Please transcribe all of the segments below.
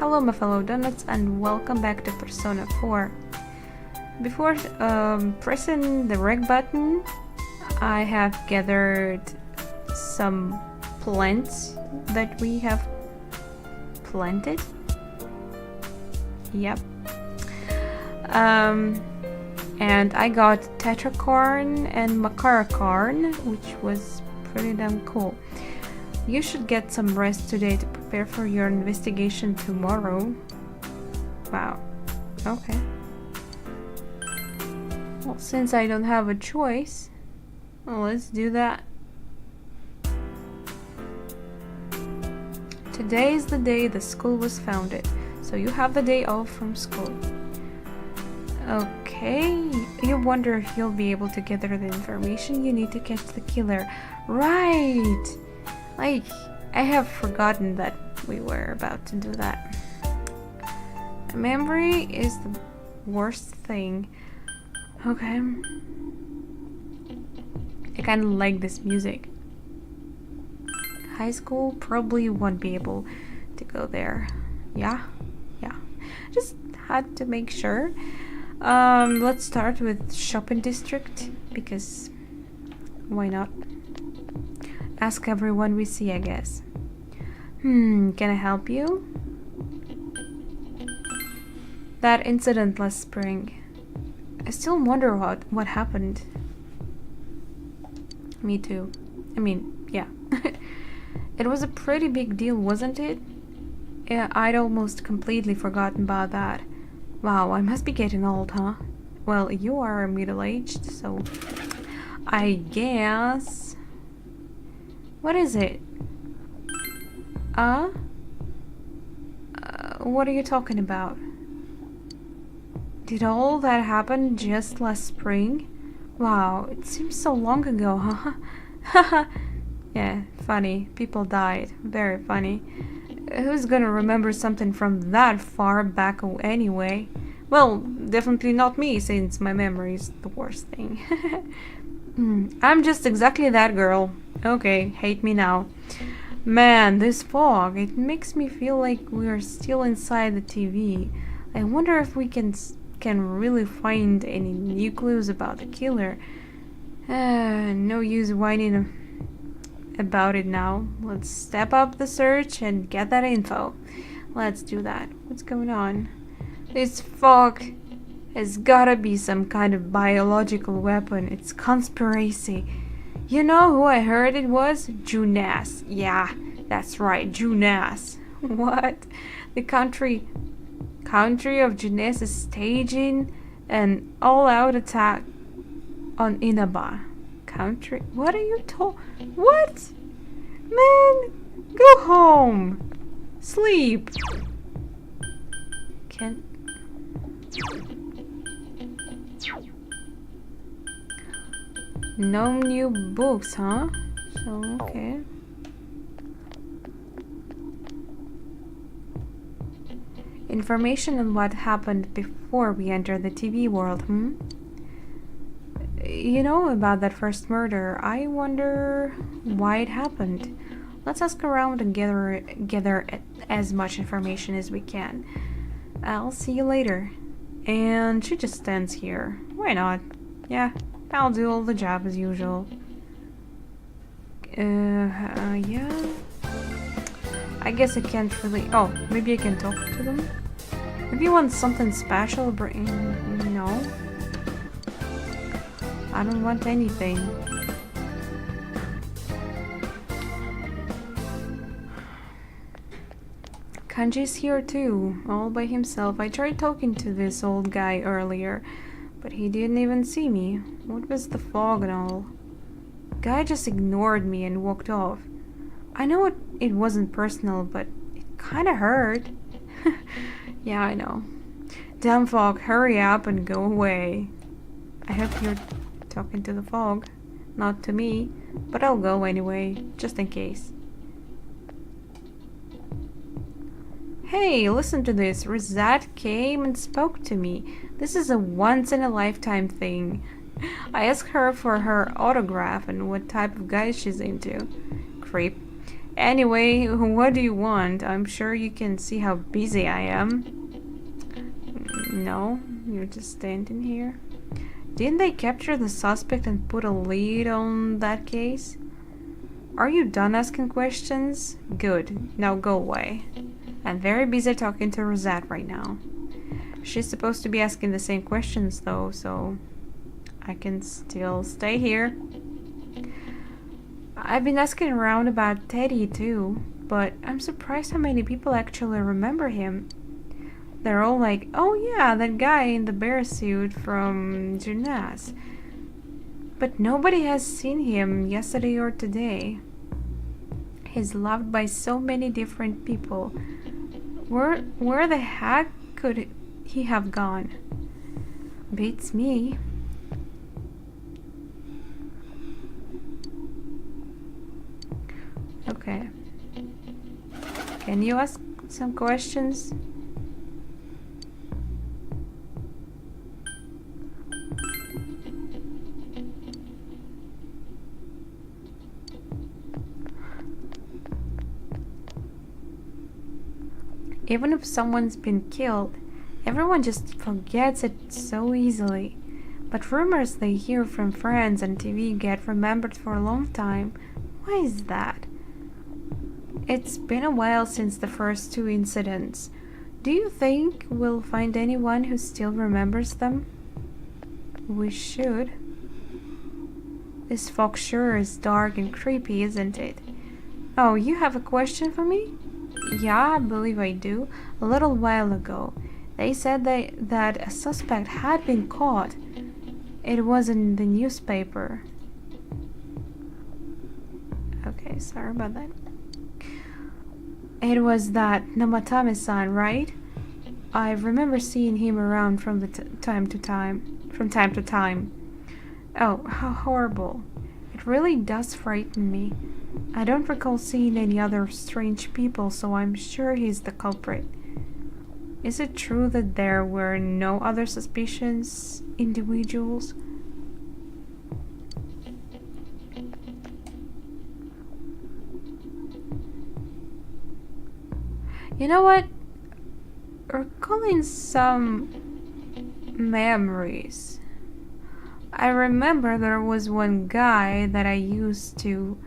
Hello my fellow donuts and welcome back to Persona 4. Before pressing the rec button, I have gathered some plants that we have planted. Yep. And I got tetracorn and macaracorn, which was pretty damn cool. You should get some rest today to prepare for your investigation tomorrow. Wow. Okay. Well, since I don't have a choice, well, let's do that. Today is the day the school was founded, so you have the day off from school. Okay, you wonder if you'll be able to gather the information you need to catch the killer. Right! Like, I have forgotten that we were about to do that. Memory is the worst thing. Okay. I kinda like this music. High school probably won't be able to go there. Yeah? Yeah. Just had to make sure. Let's start with shopping district, because why not? Ask everyone we see, I guess. Can I help you? That incident last spring. I still wonder what happened. Me too. I mean, yeah. It was a pretty big deal, wasn't it? Yeah, I'd almost completely forgotten about that. Wow, I must be getting old, huh? Well, you are middle-aged, so I guess... What is it? What are you talking about? Did all that happen just last spring? Wow, it seems so long ago, huh? Haha. Yeah, funny. People died. Very funny. Who's gonna remember something from that far back anyway? Well, definitely not me, since my memory is the worst thing. I'm just exactly that girl. Okay, hate me now. Man, this fog, it makes me feel like we're still inside the TV. I wonder if we can really find any new clues about the killer. No use whining about it now. Let's step up the search and get that info. Let's do that. What's going on? This fog has gotta be some kind of biological weapon. It's conspiracy. You know who I heard it was? Junas. Yeah, that's right, Junas. What? The country of Junas is staging an all-out attack on Inaba. Country? What are you What? Man, go home. Sleep. Can't... No new books, huh? So, okay. Information on what happened before we enter the TV world, You know about that first murder. I wonder why it happened. Let's ask around and gather as much information as we can. I'll see you later. And she just stands here. Why not? Yeah, I'll do all the job as usual. Yeah. I guess I can't really... Oh, maybe I can talk to them? If you want something special, bring... No. I don't want anything. Kanji's here too, all by himself. I tried talking to this old guy earlier, but he didn't even see me. What was the fog and all? Guy just ignored me and walked off. I know it wasn't personal, but it kinda hurt. Yeah, I know. Damn fog, hurry up and go away. I hope you're talking to the fog, not to me, but I'll go anyway, just in case. Hey, listen to this. Rizat came and spoke to me. This is a once-in-a-lifetime thing. I asked her for her autograph and what type of guy she's into. Creep. Anyway, what do you want? I'm sure you can see how busy I am. No, you're just standing here. Didn't they capture the suspect and put a lead on that case? Are you done asking questions? Good, now go away. I'm very busy talking to Rosette right now. She's supposed to be asking the same questions though, so I can still stay here. I've been asking around about Teddy too, but I'm surprised how many people actually remember him. They're all like, oh yeah, that guy in the bear suit from Gymnast. But nobody has seen him yesterday or today. He's loved by so many different people. Where the heck could he have gone? Beats me. Okay. Can you ask some questions? Even if someone's been killed, everyone just forgets it so easily. But rumors they hear from friends and TV get remembered for a long time. Why is that? It's been a while since the first two incidents. Do you think we'll find anyone who still remembers them? We should. This fog sure is dark and creepy, isn't it? Oh, you have a question for me? Yeah, I believe I do. A little while ago, they said that a suspect had been caught. It was in the newspaper. Okay, sorry about that. It was that Namatame-san, right? I remember seeing him around from time to time. Oh, how horrible. It really does frighten me. I don't recall seeing any other strange people, so I'm sure he's the culprit. Is it true that there were no other suspicious individuals? You know what? Recalling some memories. I remember there was one guy that I used to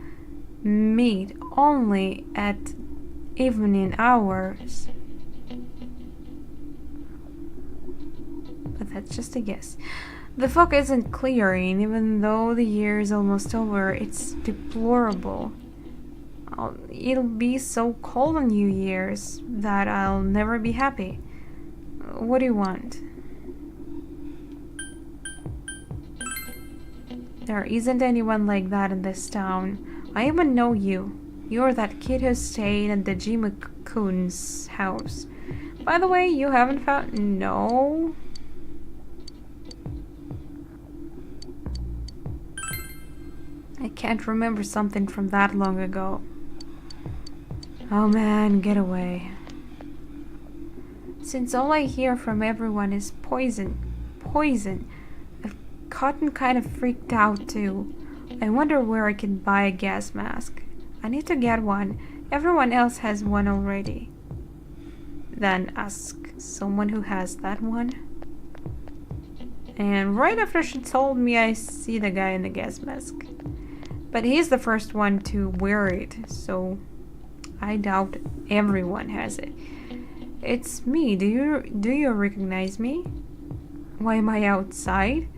meet only at evening hours. But that's just a guess. The fog isn't clearing, even though the year is almost over. It's deplorable. It'll be so cold on New Year's that I'll never be happy. What do you want? There isn't anyone like that in this town. I even know you. You're that kid who stayed at the Jimmy-kun's house. By the way, you haven't found... No? I can't remember something from that long ago. Oh man, get away. Since all I hear from everyone is poison, I've gotten kind of freaked out too. I wonder where I can buy a gas mask. I need to get one. Everyone else has one already. Then ask someone who has that one. And right after she told me, I see the guy in the gas mask. But he's the first one to wear it, so I doubt everyone has it. It's me. Do you recognize me? Why am I outside?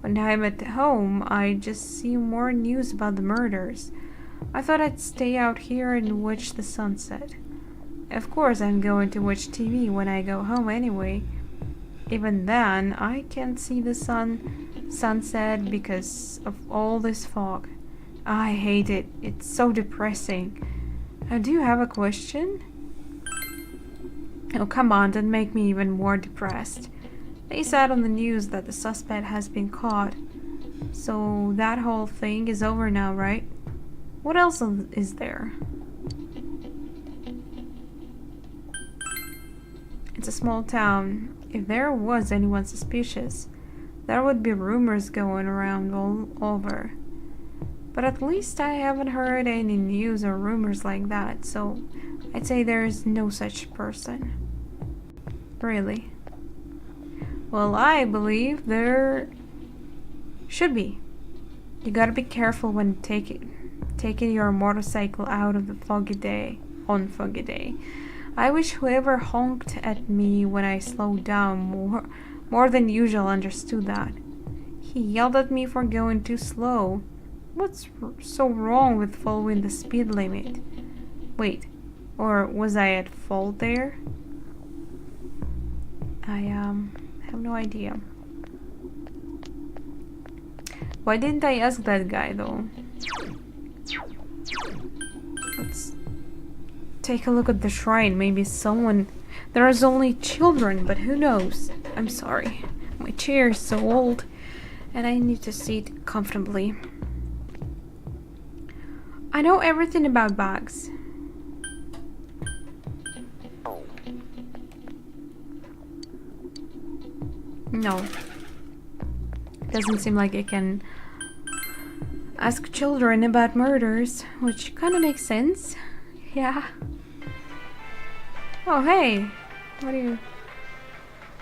When I'm at home, I just see more news about the murders. I thought I'd stay out here and watch the sunset. Of course, I'm going to watch TV when I go home anyway. Even then, I can't see the sunset because of all this fog. I hate it. It's so depressing. Do you have a question? Oh, come on, don't make me even more depressed. They said on the news that the suspect has been caught. So that whole thing is over now, right? What else is there? It's a small town. If there was anyone suspicious, there would be rumors going around all over. But at least I haven't heard any news or rumors like that, so I'd say there's no such person. Really. Well, I believe there should be. You gotta be careful when taking your motorcycle out of the foggy day, on foggy day. I wish whoever honked at me when I slowed down more than usual understood that. He yelled at me for going too slow. What's so wrong with following the speed limit? Wait, or was I at fault there? I have no idea. Why didn't I ask that guy though? Let's take a look at the shrine. Maybe someone... There's only children, but who knows? I'm sorry. My chair is so old and I need to sit comfortably. I know everything about bags. No. Doesn't seem like I can ask children about murders, which kind of makes sense. Yeah. Oh, hey. What are you...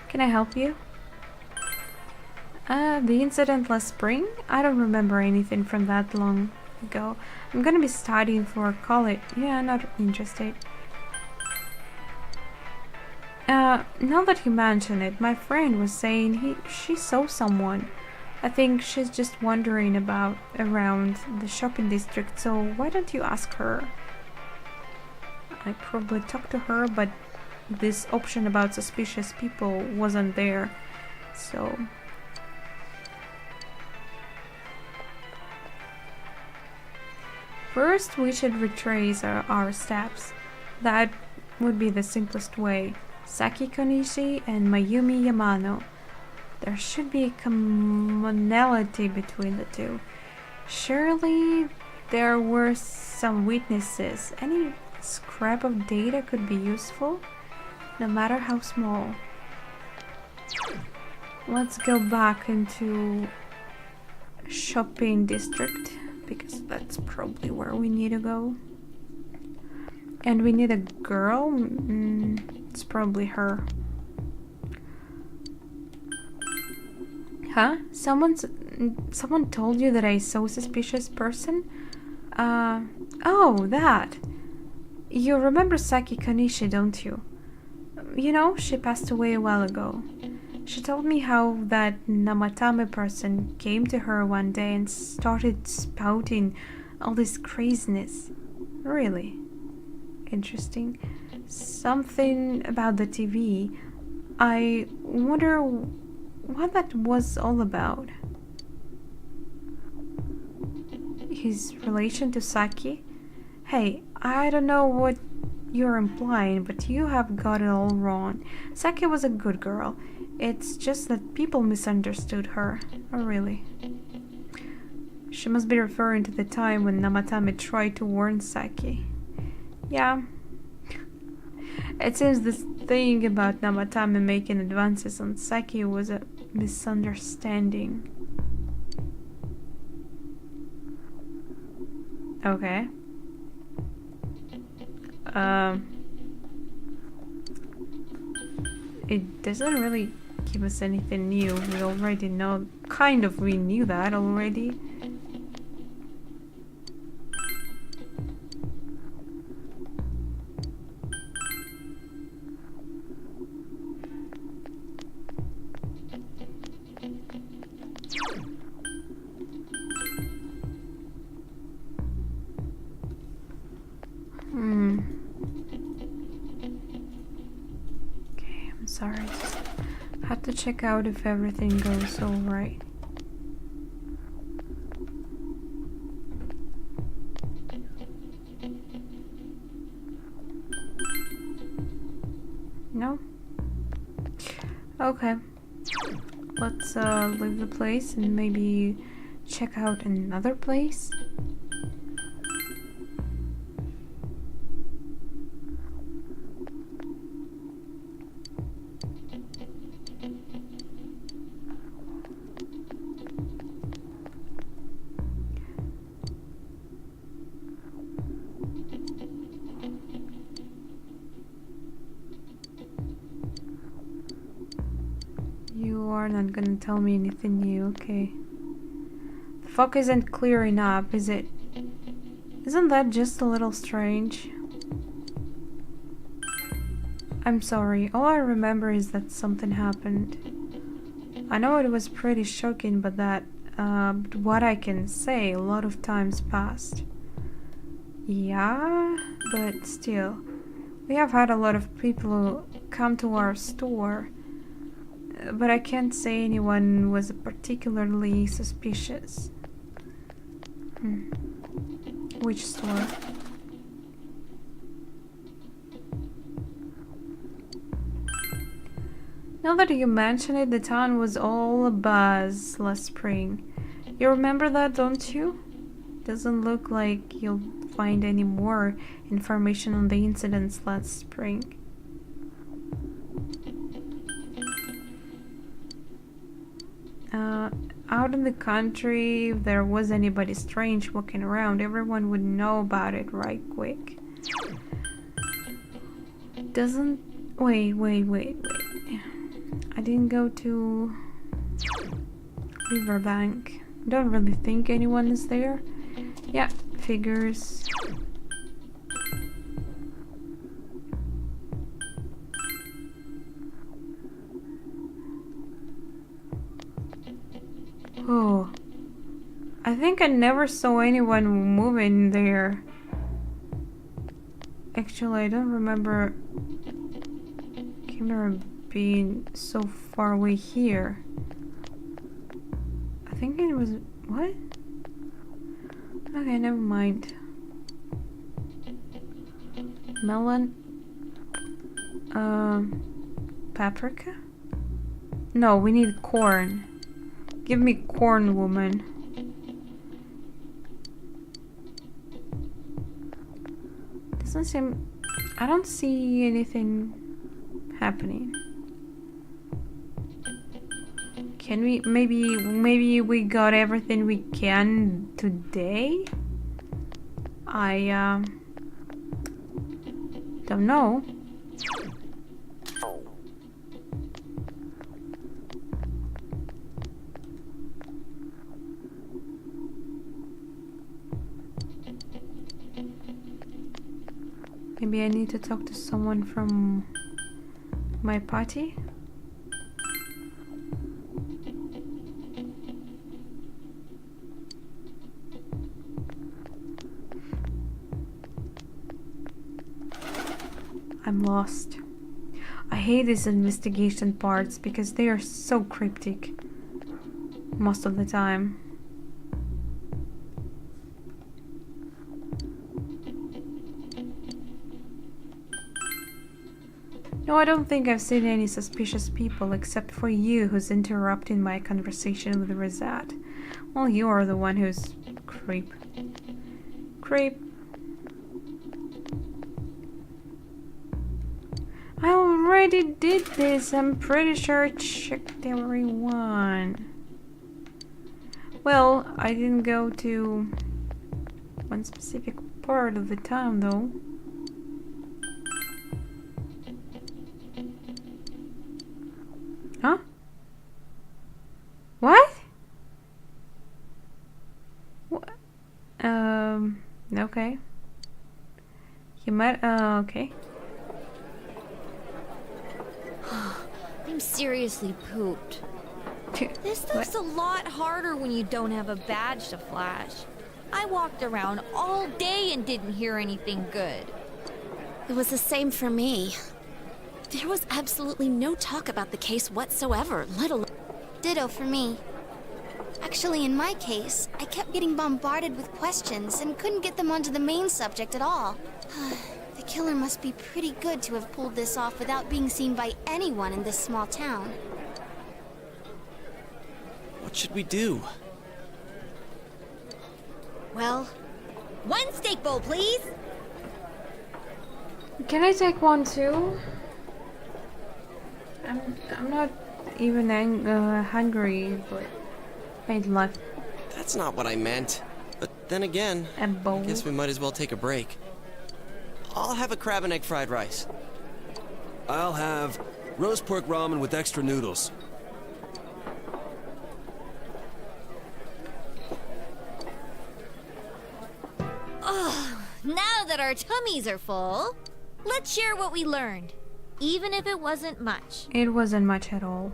Can I help you? The incident last spring? I don't remember anything from that long ago. I'm gonna be studying for college. Yeah, not interested. Now that you mention it, my friend was saying she saw someone. I think she's just wandering about around the shopping district, so why don't you ask her? I probably talked to her, but this option about suspicious people wasn't there, so... First, we should retrace our steps. That would be the simplest way. Saki Konishi and Mayumi Yamano. There should be commonality between the two. Surely there were some witnesses. Any scrap of data could be useful, no matter how small. Let's go back into shopping district, because that's probably where we need to go. And we need a girl? It's probably her. Huh? Someone told you that I saw a suspicious person? Oh, that. You remember Saki Kanishi, don't you? You know, she passed away a while ago. She told me how that Namatame person came to her one day and started spouting all this craziness. Really? Interesting. Something about the TV. I wonder what that was all about. His relation to Saki? Hey, I don't know what you're implying, but you have got it all wrong. Saki was a good girl. It's just that people misunderstood her. Oh, really? She must be referring to the time when Namatame tried to warn Saki. Yeah. It seems this thing about Namatame making advances on Saki was a misunderstanding. Okay. It doesn't really give us anything new. We already know, we knew that already. Okay, I'm sorry. Have to check out if everything goes all right. No? Okay. Let's leave the place and maybe check out another place. You are not gonna tell me anything new, okay. The fog isn't clearing up, is it? Isn't that just a little strange? I'm sorry, all I remember is that something happened. I know it was pretty shocking, but what I can say, a lot of times passed. Yeah, but still. We have had a lot of people who come to our store, but I can't say anyone was particularly suspicious. Which store? Now that you mention it, the town was all abuzz last spring. You remember that, don't you? Doesn't look like you'll find any more information on the incidents last spring. Out in the country, if there was anybody strange walking around, everyone would know about it right quick. Doesn't... Wait. I didn't go to Riverbank. Don't really think anyone is there. Yeah, figures. Oh, I think I never saw anyone moving there. Actually, I don't remember camera being so far away here. I think it was... what? Okay, never mind. Melon? Paprika? No, we need corn. Give me corn, woman. Doesn't seem... I don't see anything happening. Can we... maybe we got everything we can today? I don't know. Maybe I need to talk to someone from my party? I'm lost. I hate these investigation parts because they are so cryptic most of the time. No, I don't think I've seen any suspicious people except for you who's interrupting my conversation with Rosette. Well, you are the one who's creep. I already did this. I'm pretty sure I checked everyone. Well, I didn't go to one specific part of the town though. Huh? What? What? Okay. You might, okay. I'm seriously pooped. This stuff's a lot harder when you don't have a badge to flash. I walked around all day and didn't hear anything good. It was the same for me. There was absolutely no talk about the case whatsoever, let alone... Ditto for me. Actually, in my case, I kept getting bombarded with questions and couldn't get them onto the main subject at all. The killer must be pretty good to have pulled this off without being seen by anyone in this small town. What should we do? Well, one steak bowl, please. Can I take one too? I'm not even hungry, but I'd love That's not what I meant. But then again, a bowl. I guess we might as well take a break. I'll have a crab and egg fried rice. I'll have roast pork ramen with extra noodles. that our tummies are full, let's share what we learned, even if it wasn't much. It wasn't much at all.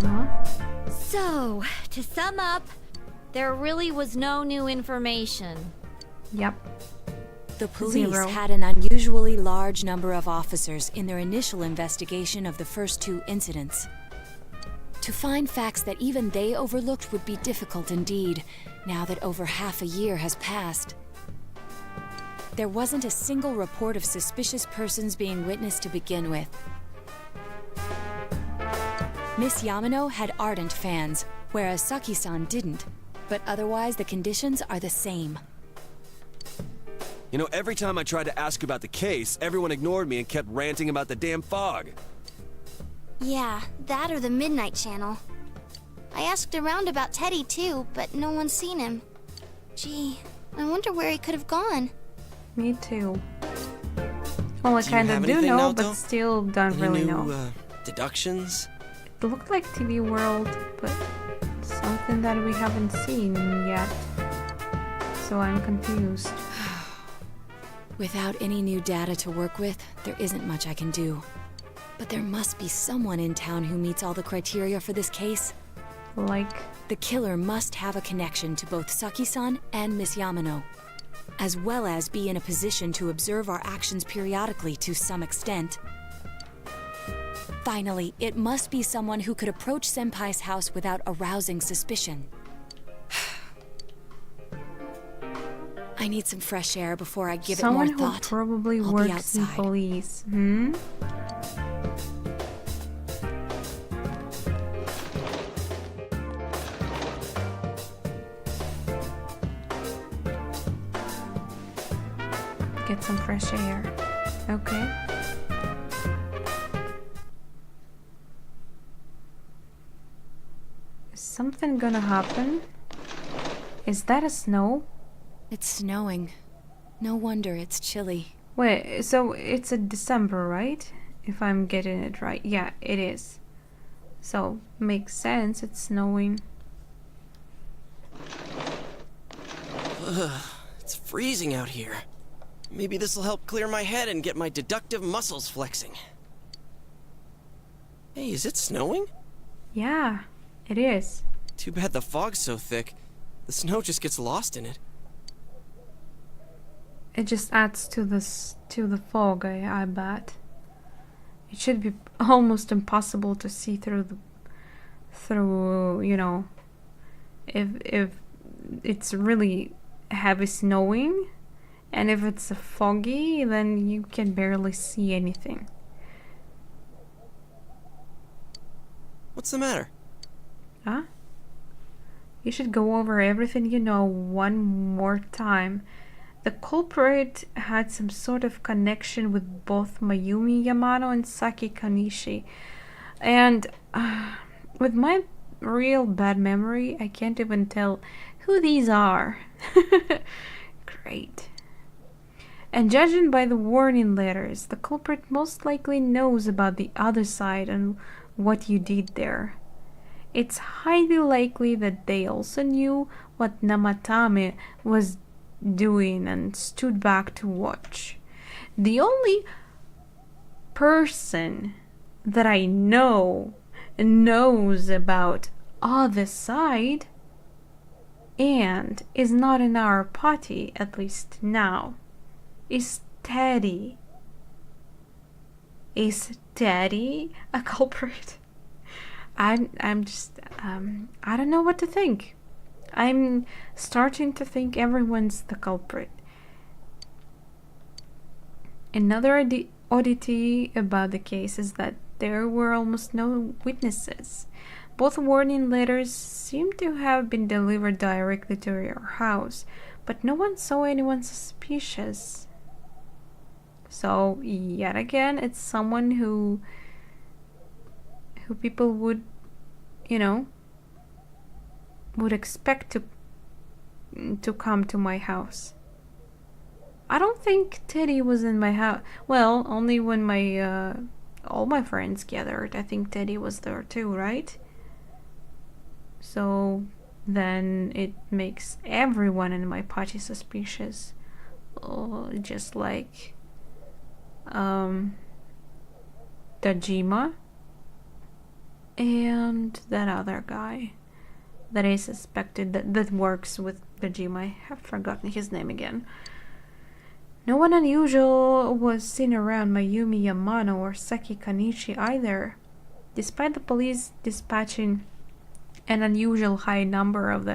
Uh-huh. So, to sum up, there really was no new information. Yep. The police 0. had an unusually large number of officers in their initial investigation of the first 2 incidents. To find facts that even they overlooked would be difficult indeed, now that over half a year has passed. There wasn't a single report of suspicious persons being witnessed to begin with. Miss Yamano had ardent fans, whereas Saki-san didn't, but otherwise the conditions are the same. You know, every time I tried to ask about the case, everyone ignored me and kept ranting about the damn fog. Yeah, that or the Midnight Channel. I asked around about Teddy too, but no one's seen him. Gee, I wonder where he could have gone. Me too. Well, I Do you kind have of do anything, know, Naoto? but still don't Any really new, know. deductions? It looked like TV World, but something that we haven't seen yet. So I'm confused. Without any new data to work with, there isn't much I can do. But there must be someone in town who meets all the criteria for this case. Like, The killer must have a connection to both Saki-san and Miss Yamano, as well as be in a position to observe our actions periodically to some extent. Finally, it must be someone who could approach Senpai's house without arousing suspicion. I need some fresh air before I give someone it more thought. who probably I'll be works in outside. police. Get some fresh air. Okay. Is something gonna happen? Is that a snow? It's snowing. No wonder it's chilly. Wait, so it's a December, right? If I'm getting it right. Yeah, it is. So, makes sense, it's snowing. Ugh, it's freezing out here. Maybe this'll help clear my head and get my deductive muscles flexing. Hey, is it snowing? Yeah, it is. Too bad the fog's so thick. The snow just gets lost in it. It just adds to the fog, I bet. It should be almost impossible to see through you know, if it's really heavy snowing, and if it's foggy, then you can barely see anything. What's the matter? Huh? You should go over everything you know one more time. The culprit had some sort of connection with both Mayumi Yamano and Saki Kanishi. And with my real bad memory, I can't even tell who these are. Great. And judging by the warning letters, the culprit most likely knows about the other side and what you did there. It's highly likely that they also knew what Namatame was doing and stood back to watch. The only person that I know knows about other side and is not in our party, at least now, is Teddy. Is Teddy a culprit? I'm just I don't know what to think. I'm starting to think everyone's the culprit. Another oddity about the case is that there were almost no witnesses. Both warning letters seem to have been delivered directly to your house, but no one saw anyone suspicious. So, yet again, it's someone who people would, you know, would expect to come to my house. I don't think Teddy was in my house. Well, only when my all my friends gathered. I think Teddy was there too, right? So then it makes everyone in my party suspicious. Oh, just like Dajima and that other guy that I suspected that works with Dajima. I have forgotten his name again. No one unusual was seen around Mayumi Yamano or Saki Kanichi either, despite the police dispatching an unusual high number of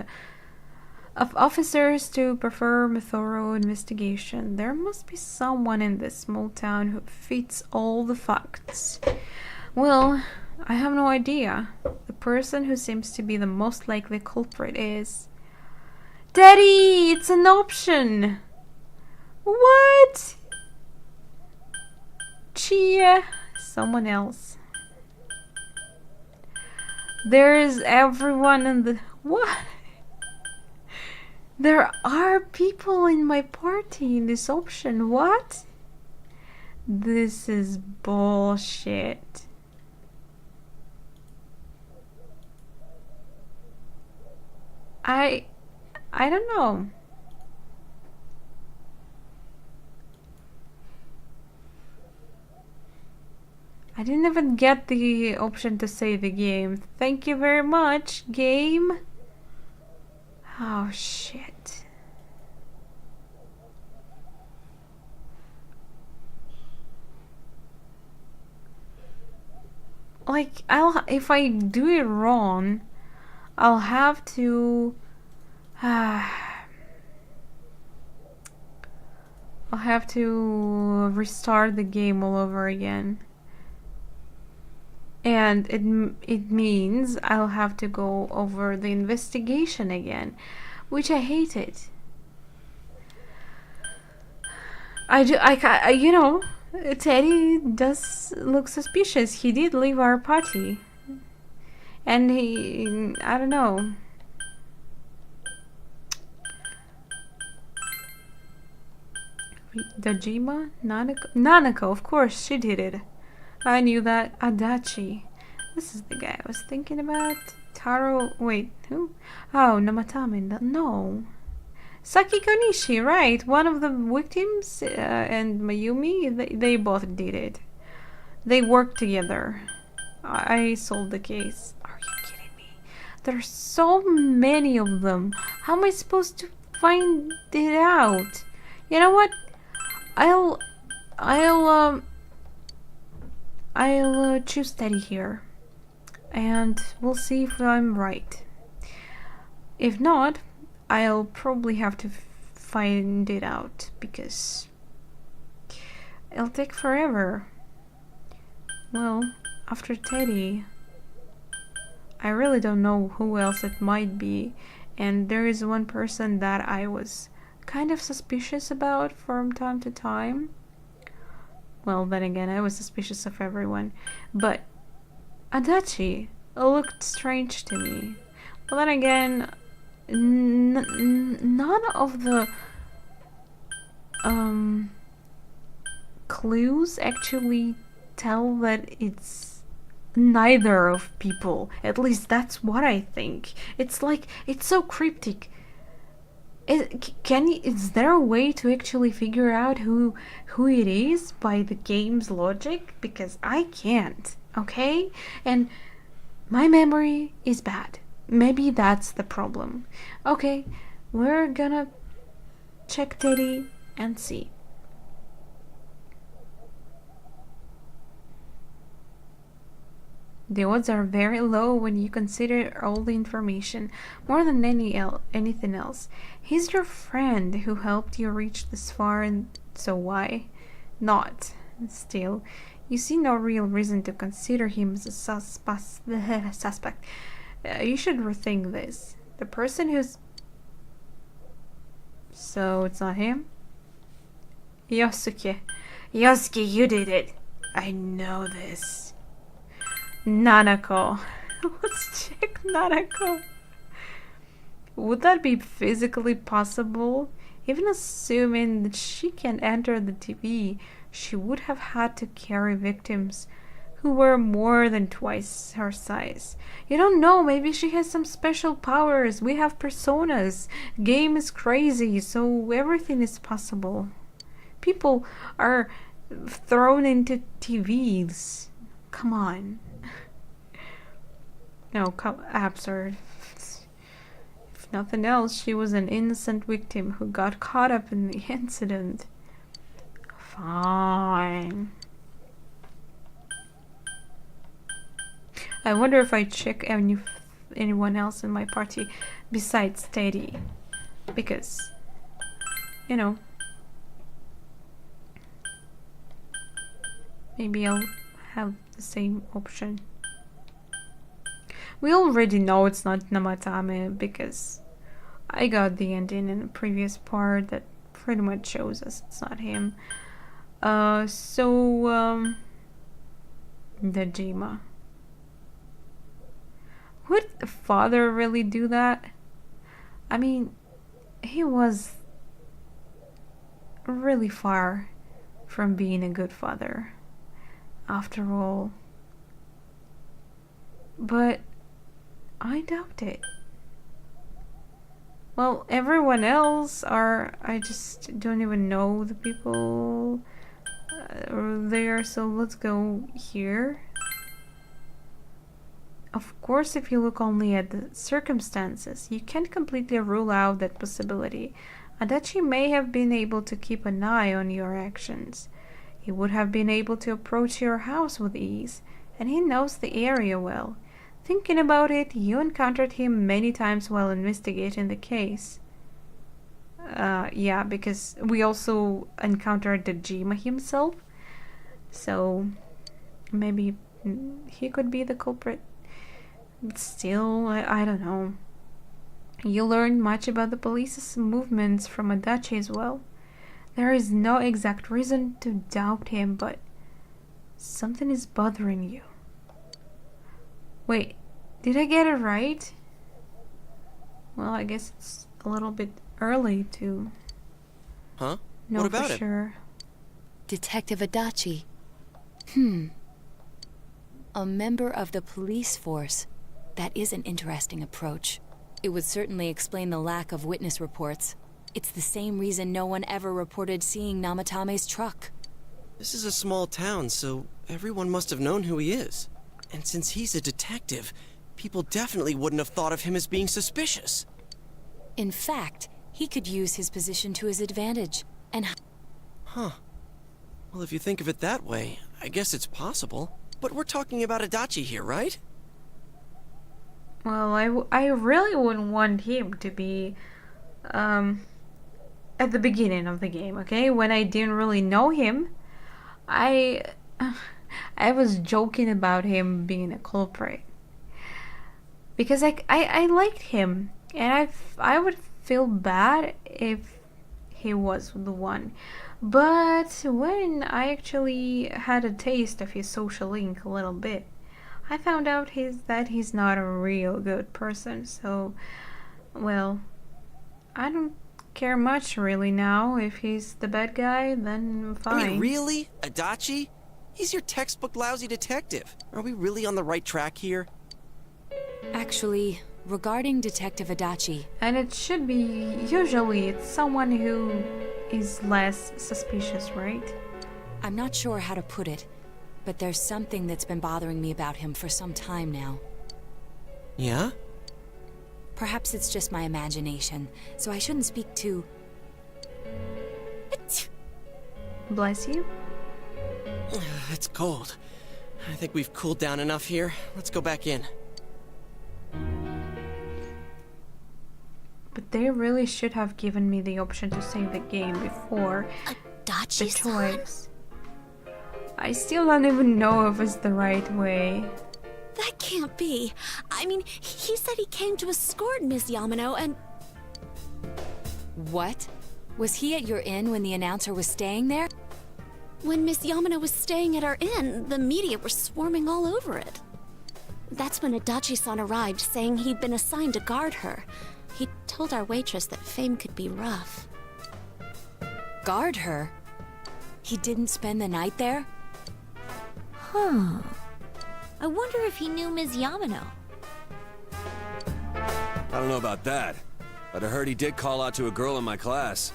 officers to perform a thorough investigation. There must be someone in this small town who fits all the facts. Well, I have no idea. The person who seems to be the most likely culprit is... Daddy! It's an option! What? Chia? Someone else. There's everyone in the... What? There are people in my party in this option. What? This is bullshit. I don't know. I didn't even get the option to save the game. Thank you very much, game. Oh, shit. Like, if I do it wrong, I'll have to... I'll have to restart the game all over again. And it means I'll have to go over the investigation again, which I hated. You know, Teddy does look suspicious. He did leave our party. And I don't know. Dajima? Nanako, of course, she did it. I knew that. Adachi. This is the guy I was thinking about. Taro... Wait, who? Oh, Namatame. No. Saki Konishi, right. One of the victims and Mayumi, they both did it. They worked together. I solved the case. Are you kidding me? There's so many of them. How am I supposed to find it out? You know what? I'll choose Teddy here, and we'll see if I'm right. If not, I'll probably have to find it out, because it'll take forever. Well, after Teddy, I really don't know who else it might be, and there is one person that I was kind of suspicious about from time to time. Well, then again, I was suspicious of everyone. But Adachi looked strange to me. But then again, none of the clues actually tell that it's neither of people. At least that's what I think. It's like, it's so cryptic. Is there a way to actually figure out who it is by the game's logic? Because I can't, okay? And my memory is bad. Maybe that's the problem. Okay, we're gonna check Teddy and see. The odds are very low when you consider all the information, more than anything else. He's your friend who helped you reach this far, and so why not? Still, you see no real reason to consider him as a suspect. You should rethink this. The person who's... So, it's not him? Yosuke, you did it. I know this. Nanako. Let's check Nanako. Would that be physically possible? Even assuming that she can enter the TV, she would have had to carry victims who were more than twice her size. You don't know, maybe she has some special powers. We have personas. Game is crazy, so everything is possible. People are thrown into TVs. Come on. No, absurd. If nothing else, she was an innocent victim who got caught up in the incident. Fine. I wonder if I check anyone else in my party besides Teddy. Because, you know, maybe I'll have the same option. We already know it's not Namatame because I got the ending in a previous part that pretty much shows us it's not him. Dejima. Would the father really do that? I mean, he was really far from being a good father, after all. But I doubt it. Well, everyone else I just don't even know the people there, so let's go here. Of course, if you look only at the circumstances, you can't completely rule out that possibility. Adachi may have been able to keep an eye on your actions. He would have been able to approach your house with ease, and he knows the area well. Thinking about it, you encountered him many times while investigating the case. Yeah, because we also encountered Dejima himself, so maybe he could be the culprit. But still, I don't know. You learned much about the police's movements from Adachi as well. There is no exact reason to doubt him, but something is bothering you. Wait, did I get it right? Well, I guess it's a little bit early to Huh? know What about for it? sure. Detective Adachi. A member of the police force. That is an interesting approach. It would certainly explain the lack of witness reports. It's the same reason no one ever reported seeing Namatame's truck. This is a small town, so everyone must have known who he is. And since he's a detective, people definitely wouldn't have thought of him as being suspicious. In fact, he could use his position to his advantage, and Huh. Well, if you think of it that way, I guess it's possible. But we're talking about Adachi here, right? Well, I really wouldn't want him to be at the beginning of the game, okay? When I didn't really know him, I was joking about him being a culprit. Because I liked him, and I would feel bad if he was the one. But when I actually had a taste of his social link a little bit, I found out that he's not a real good person, so, well, I don't care much really now. If he's the bad guy, then fine. I mean, really? Adachi? He's your textbook lousy detective. Are we really on the right track here? actually, regarding Detective Adachi, And it should be, usually it's someone who is less suspicious, right? I'm not sure how to put it, but there's something that's been bothering me about him for some time now. Yeah? Perhaps it's just my imagination, so I shouldn't speak too... Bless you. It's cold. I think we've cooled down enough here. Let's go back in. But they really should have given me the option to save the game before the Adachi-san? choice. I still don't even know if it's the right way. That can't be. I mean, he said he came to escort Miss Yamano and... What? Was he at your inn when the announcer was staying there? When Miss Yamano was staying at our inn, the media were swarming all over it. That's when Adachi-san arrived, saying he'd been assigned to guard her. He told our waitress that fame could be rough. Guard her? He didn't spend the night there? Huh. I wonder if he knew Ms. Yamano. I don't know about that, but I heard he did call out to a girl in my class.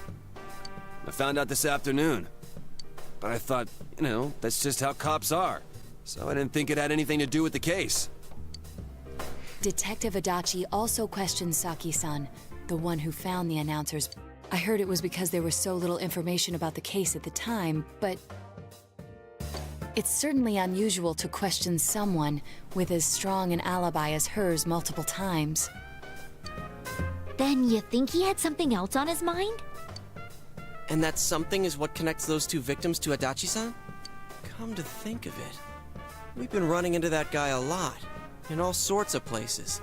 I found out this afternoon. But I thought, you know, that's just how cops are. So I didn't think it had anything to do with the case. Detective Adachi also questioned Saki-san, the one who found the announcers. I heard it was because there was so little information about the case at the time, but it's certainly unusual to question someone with as strong an alibi as hers multiple times. Then you think he had something else on his mind? And that something is what connects those two victims to Adachi-san? Come to think of it, we've been running into that guy a lot, in all sorts of places.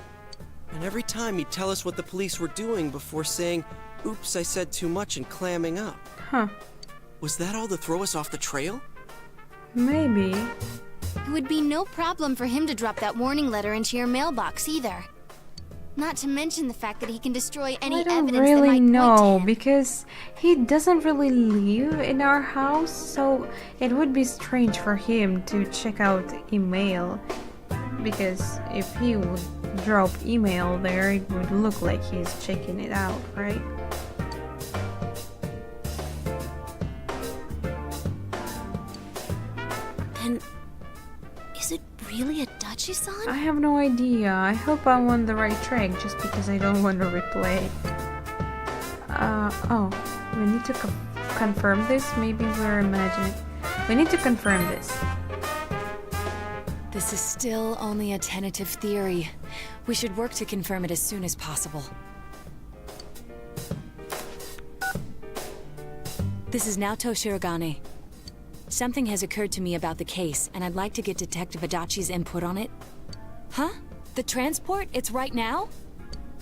And every time he'd tell us what the police were doing before saying, "Oops, I said too much," and clamming up. Huh. Was that all to throw us off the trail? Maybe. It would be no problem for him to drop that warning letter into your mailbox either. Not to mention the fact that he can destroy any I don't evidence that really might know, point to him. because he doesn't really live in our house, so it would be strange for him to check out email. Because if he would drop email there, it would look like he's checking it out, right? Then, is it really Adachi-san? I have no idea. I hope I'm on the right track just because I don't want to replay. Oh, we need to confirm this? Maybe we're imagining. We need to confirm this. This is still only a tentative theory. We should work to confirm it as soon as possible. This is Naoto Shirogane. Something has occurred to me about the case, and I'd like to get Detective Adachi's input on it. Huh? The transport? It's right now?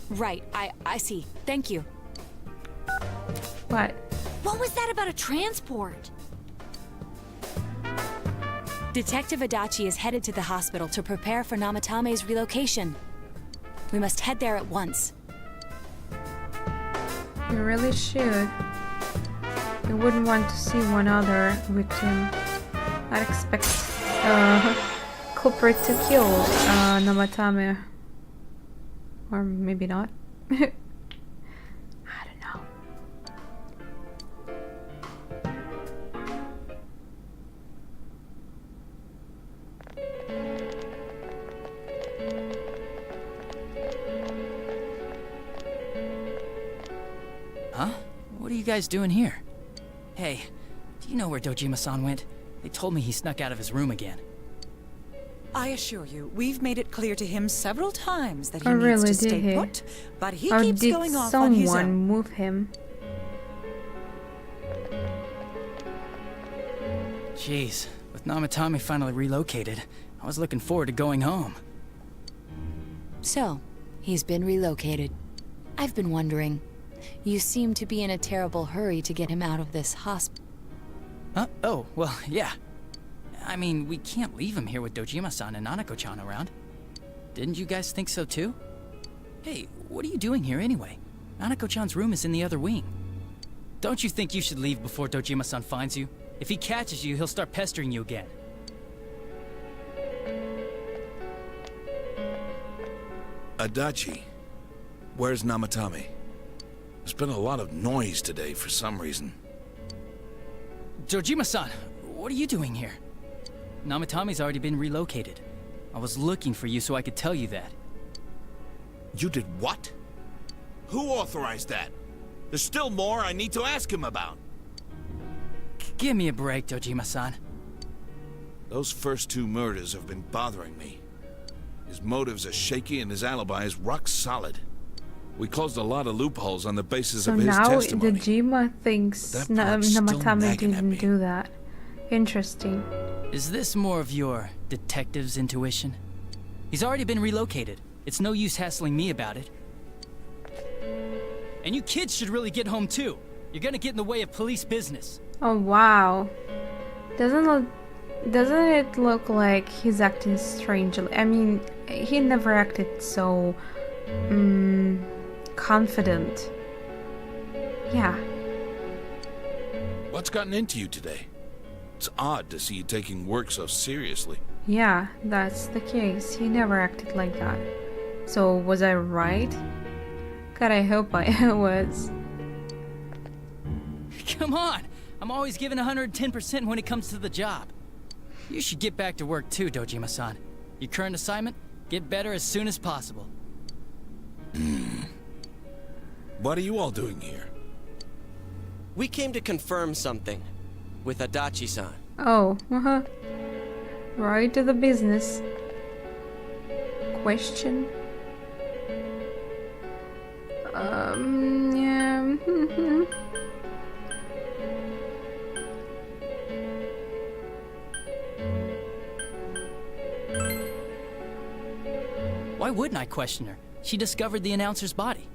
Right, I see. Thank you. What? What was that about a transport? Detective Adachi is headed to the hospital to prepare for Namatame's relocation. We must head there at once. You really should. You wouldn't want to see one other victim. I'd expect Culprit to kill Namatame. Or maybe not. I don't know. Huh? What are you guys doing here? Hey, do you know where Dojima-san went? They told me he snuck out of his room again. I assure you, we've made it clear to him several times that he Oh, needs really? to Did stay he? put, but he Or keeps did going off on his someone own. move him? Jeez, with Namatame finally relocated, I was looking forward to going home. So, he's been relocated. I've been wondering. You seem to be in a terrible hurry to get him out of this hospital. Huh? Oh, well, yeah. I mean, we can't leave him here with Dojima-san and Nanako-chan around. Didn't you guys think so too? Hey, what are you doing here anyway? Nanako-chan's room is in the other wing. Don't you think you should leave before Dojima-san finds you? If he catches you, he'll start pestering you again. Adachi, where's Namatame? There's been a lot of noise today for some reason. Dojima-san, what are you doing here? Namatame's already been relocated. I was looking for you so I could tell you that. You did what? Who authorized that? There's still more I need to ask him about. Give me a break, Dojima-san. Those first two murders have been bothering me. His motives are shaky and his alibi is rock solid. We closed a lot of loopholes on the basis So of his now testimony. Dojima thinks That part's still Namatame nagging at me. didn't do that. Interesting. Is this more of your detective's intuition? He's already been relocated. It's no use hassling me about it. And you kids should really get home too. You're gonna get in the way of police business. Oh wow. Doesn't it look like he's acting strangely? I mean, he never acted so confident. Yeah. What's gotten into you today? It's odd to see you taking work so seriously. Yeah, that's the case. He never acted like that. So, was I right? God, I hope I was. Come on! I'm always giving 110% when it comes to the job. You should get back to work too, Dojima-san. Your current assignment? Get better as soon as possible. What are you all doing here? We came to confirm something with Adachi-san. Oh, right to the business. Question? Yeah. Why wouldn't I question her? She discovered the announcer's body.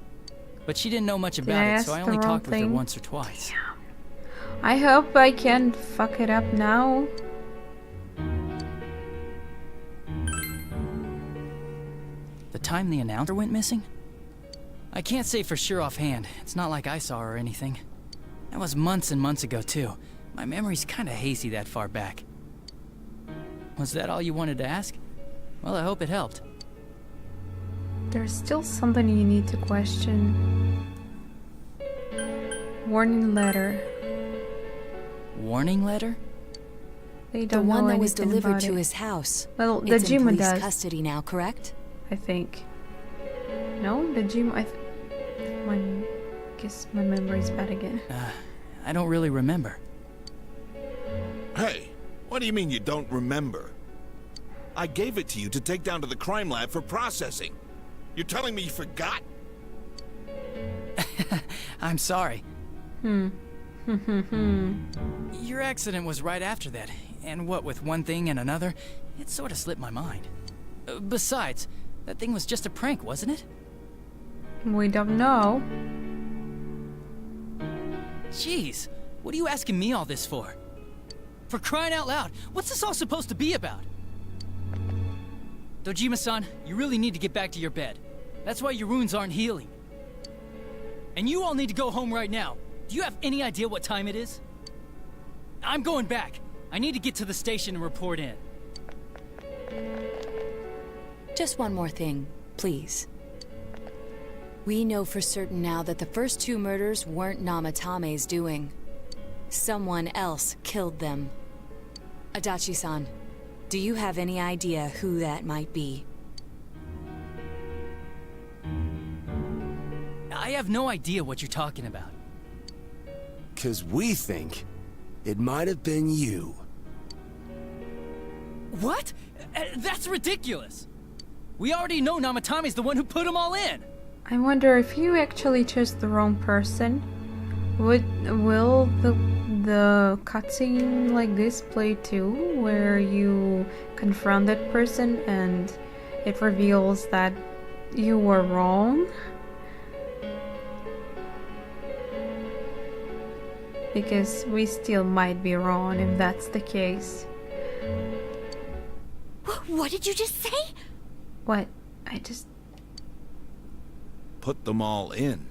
But she didn't know much Did about I it, ask so I the only wrong talked with her thing? once or twice. I hope I can fuck it up now. The time the announcer went missing? I can't say for sure offhand. It's not like I saw her or anything. That was months and months ago, too. My memory's kinda hazy that far back. Was that all you wanted to ask? Well, I hope it helped. There's still something you need to question. Warning letter. Warning letter? They The don't know one that was anything delivered about to it. his house. Well, the It's in Jima police does, custody now, correct? I think. No, the Jima. Guess my memory's bad again. I don't really remember. Hey, what do you mean you don't remember? I gave it to you to take down to the crime lab for processing. You're telling me you forgot? I'm sorry. Your accident was right after that, and what with one thing and another, it sort of slipped my mind. Besides, that thing was just a prank, wasn't it? We don't know. Jeez, what are you asking me all this for? For crying out loud, what's this all supposed to be about? Dojima-san, you really need to get back to your bed. That's why your wounds aren't healing. And you all need to go home right now. Do you have any idea what time it is? I'm going back. I need to get to the station and report in. Just one more thing, please. We know for certain now that the first two murders weren't Namatame's doing. Someone else killed them. Adachi-san, do you have any idea who that might be? I have no idea what you're talking about. 'Cause we think it might have been you. What? That's ridiculous! We already know Namatame's the one who put them all in! I wonder if you actually chose the wrong person. Will the cutscene like this play too, where you confront that person and it reveals that you were wrong? Because we still might be wrong if that's the case. What did you just say? What? I just... Put them all in.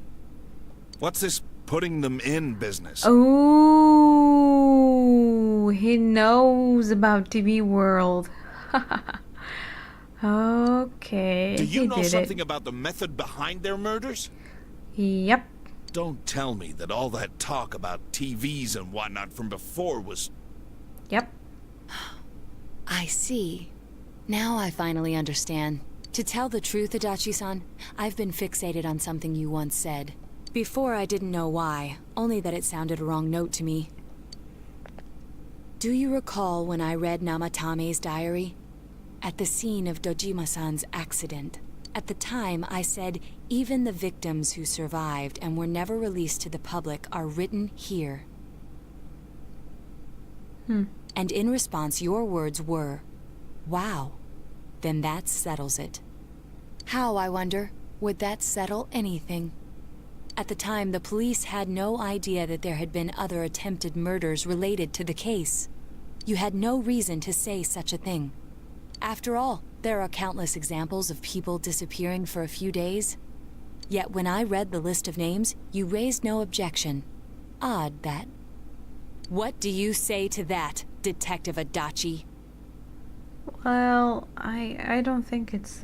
What's this putting them in business? Oh, he knows about TV World. Okay, Do you he know did something it. about the method behind their murders? Yep. Don't tell me that all that talk about TVs and whatnot from before was... Yep. I see. Now I finally understand. To tell the truth, Adachi-san, I've been fixated on something you once said. Before I didn't know why, only that it sounded a wrong note to me. Do you recall when I read Namatame's diary? At the scene of Dojima-san's accident. At the time, I said, even the victims who survived and were never released to the public are written here. And in response, your words were, wow, then that settles it. How, I wonder, would that settle anything? At the time, the police had no idea that there had been other attempted murders related to the case. You had no reason to say such a thing. After all, there are countless examples of people disappearing for a few days. Yet when I read the list of names, you raised no objection. Odd, that. What do you say to that, Detective Adachi? Well, I don't think it's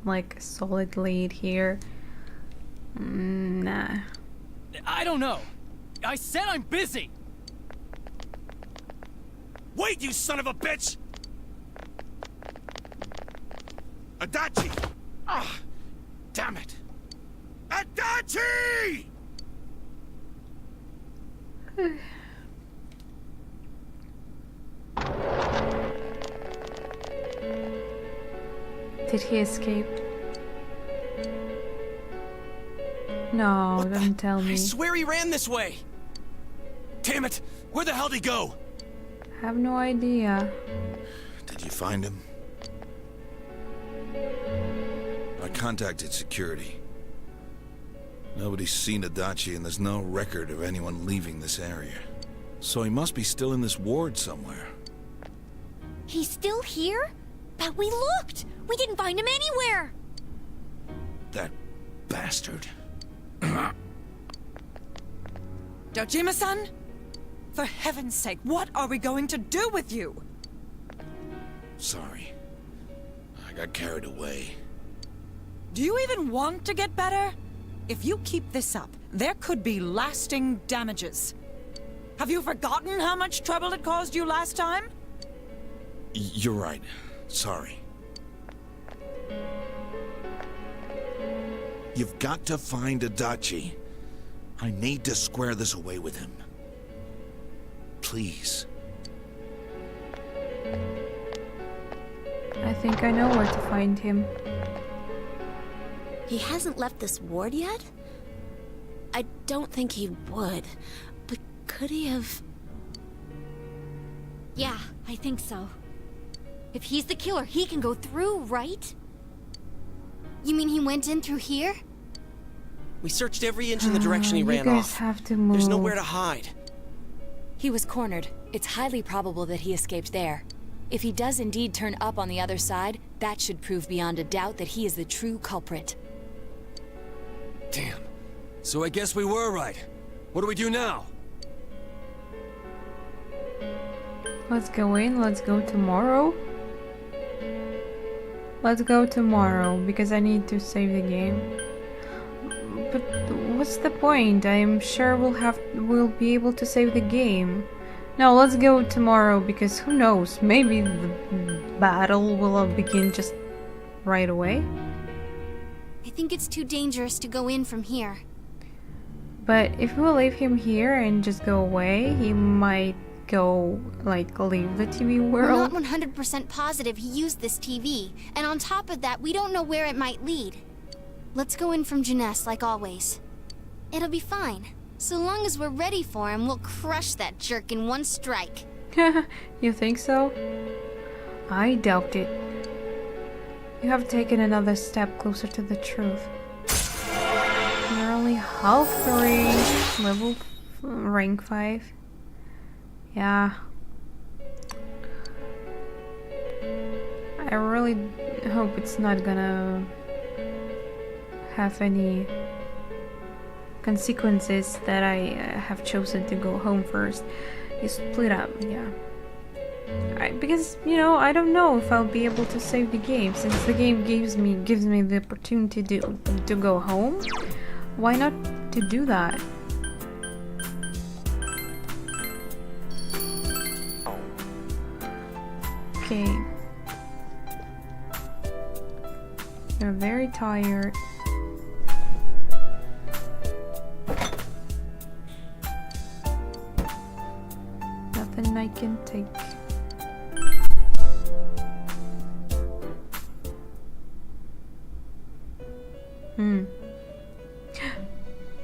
like a solid lead here. Nah. I don't know. I said I'm busy! Wait, you son of a bitch! Adachi! Ah, damn it! Adachi! Did he escape? No, don't tell me. I swear he ran this way! Damn it! Where the hell did he go? Have no idea. Did you find him? I contacted security. Nobody's seen Adachi, and there's no record of anyone leaving this area. So he must be still in this ward somewhere. He's still here? But we looked! We didn't find him anywhere! That bastard. Dojima-san? For heaven's sake, what are we going to do with you? Sorry. I got carried away. Do you even want to get better? If you keep this up, there could be lasting damages. Have you forgotten how much trouble it caused you last time? You're right. Sorry. You've got to find Adachi. I need to square this away with him. Please. I think I know where to find him. He hasn't left this ward yet? I don't think he would. But could he have... Yeah, I think so. If he's the killer, he can go through, right? You mean he went in through here? We searched every inch in the direction he You ran guys off. have to move. There's nowhere to hide. He was cornered. It's highly probable that he escaped there. If he does indeed turn up on the other side, that should prove beyond a doubt that he is the true culprit. Damn. So I guess we were right. What do we do now? Let's go in. Let's go tomorrow. Let's go tomorrow because I need to save the game. But what's the point? I'm sure we'll be able to save the game. No, let's go tomorrow because who knows? Maybe the battle will begin just right away. I think it's too dangerous to go in from here. But if we leave him here and just go away, he might go, like, leave the TV We're world. not 100% positive he used this TV, and on top of that, we don't know where it might lead. Let's go in from Jeunesse like always. It'll be fine. So long as we're ready for him, we'll crush that jerk in one strike. You think so? I doubt it. You have taken another step closer to the truth. You're only halfway level rank 5. Yeah. I really hope it's not gonna have any consequences that I have chosen to go home first. You split up, yeah. Because, you know, I don't know if I'll be able to save the game. Since the game gives me the opportunity to go home, why not to do that? Okay. You're very tired. Nothing I can take.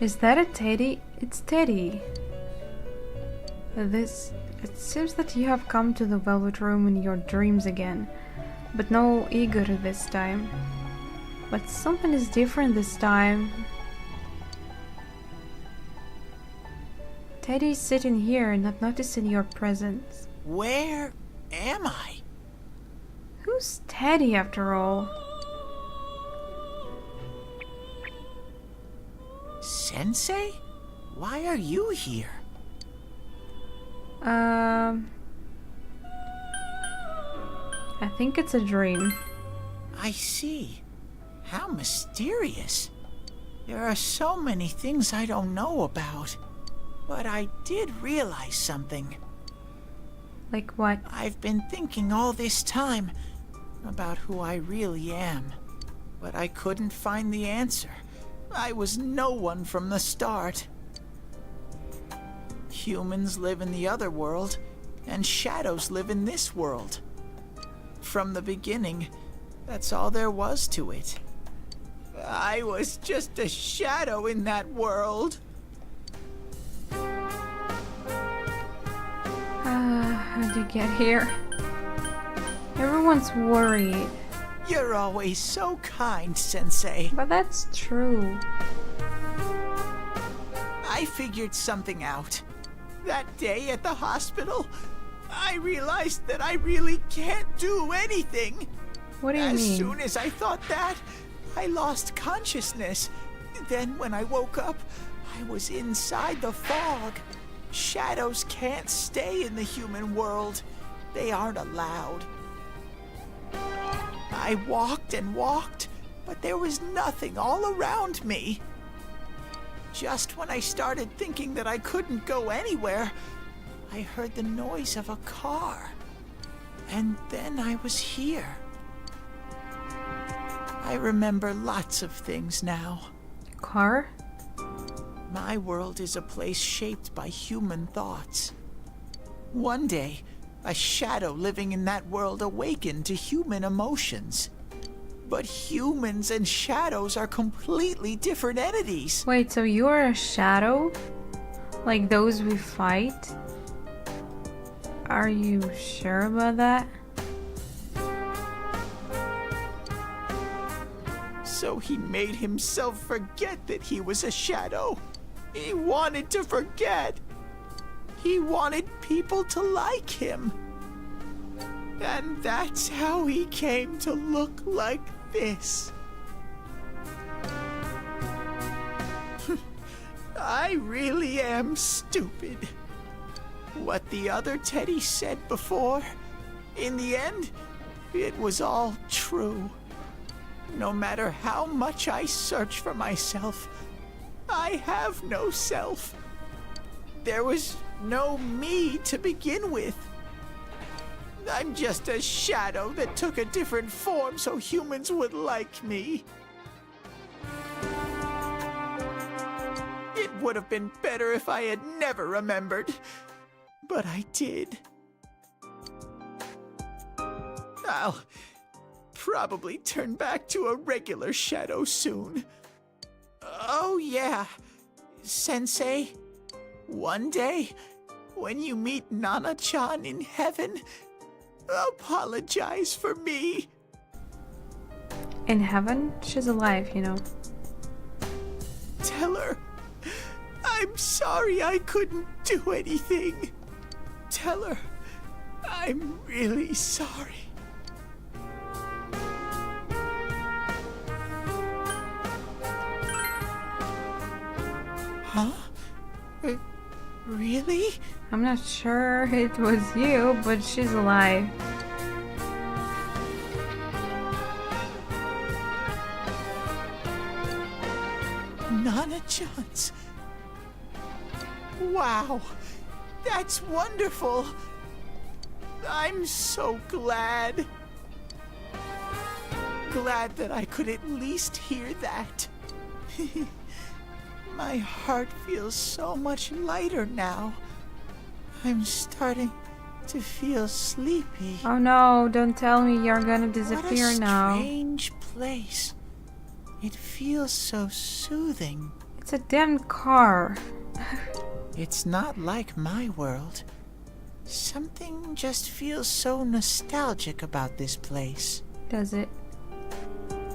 Is that a Teddy? It's Teddy. It seems that you have come to the Velvet Room in your dreams again, but no Igor this time. But something is different this time. Teddy's sitting here, not noticing your presence. Where am I? Who's Teddy after all? Sensei? Why are you here? I think it's a dream. I see. How mysterious. There are so many things I don't know about. But I did realize something. Like what? I've been thinking all this time about who I really am. But I couldn't find the answer. I was no one from the start. Humans live in the other world, and shadows live in this world. From the beginning, that's all there was to it. I was just a shadow in that world. How'd you get here? Everyone's worried. You're always so kind, Sensei. But that's true. I figured something out. That day at the hospital, I realized that I really can't do anything. What do you mean? As soon as I thought that, I lost consciousness. Then when I woke up, I was inside the fog. Shadows can't stay in the human world. They aren't allowed. I walked and walked, but there was nothing all around me. Just when I started thinking that I couldn't go anywhere, I heard the noise of a car. And then I was here. I remember lots of things now. Car? My world is a place shaped by human thoughts. One day, a shadow living in that world awakened to human emotions. But humans and shadows are completely different entities. Wait, so you're a shadow? Like those we fight? Are you sure about that? So he made himself forget that he was a shadow. He wanted to forget. He wanted people to like him. And that's how he came to look like this. I really am stupid. What the other Teddy said before, in the end, it was all true. No matter how much I search for myself, I have no self. There was no me to begin with. I'm just a shadow that took a different form so humans would like me. It would have been better if I had never remembered, but I did. I'll probably turn back to a regular shadow soon. Oh yeah, Sensei, one day, when you meet Nana-chan in heaven, apologize for me. In heaven? She's alive, you know. Tell her, I'm sorry I couldn't do anything. Tell her, I'm really sorry. Huh? Really? I'm not sure it was you, but she's alive. Nana-chan's. Wow, that's wonderful. I'm so glad. Glad that I could at least hear that. My heart feels so much lighter now. I'm starting to feel sleepy. Oh no, don't tell me you're gonna disappear now. What a strange place. It feels so soothing. It's a damn car. It's not like my world. Something just feels so nostalgic about this place. Does it?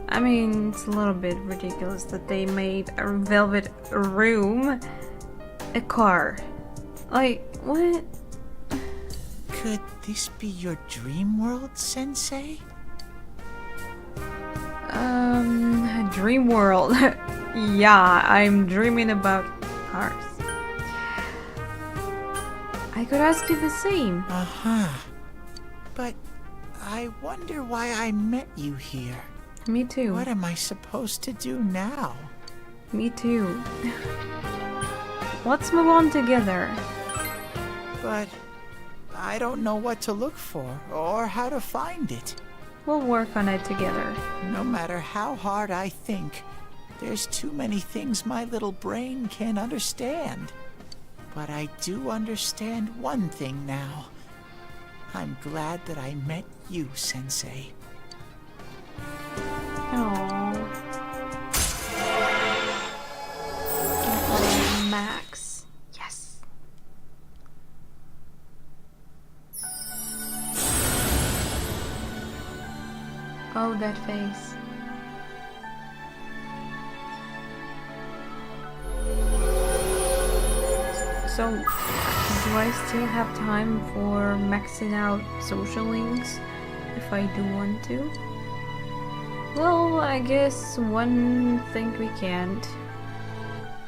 I mean, it's a little bit ridiculous that they made a velvet room a car. Like, what? Could this be your dream world, Sensei? Dream world. Yeah, I'm dreaming about cars. I could ask you the same. Uh-huh. But I wonder why I met you here. Me too. What am I supposed to do now? Me too. Let's move on together. But I don't know what to look for or how to find it. We'll work on it together. No matter how hard I think, there's too many things my little brain can't understand. But I do understand one thing now. I'm glad that I met you, Sensei. Aww. Max. Yes. Oh, that face. So, do I still have time for maxing out social links if I do want to? Well, I guess one thing we can't.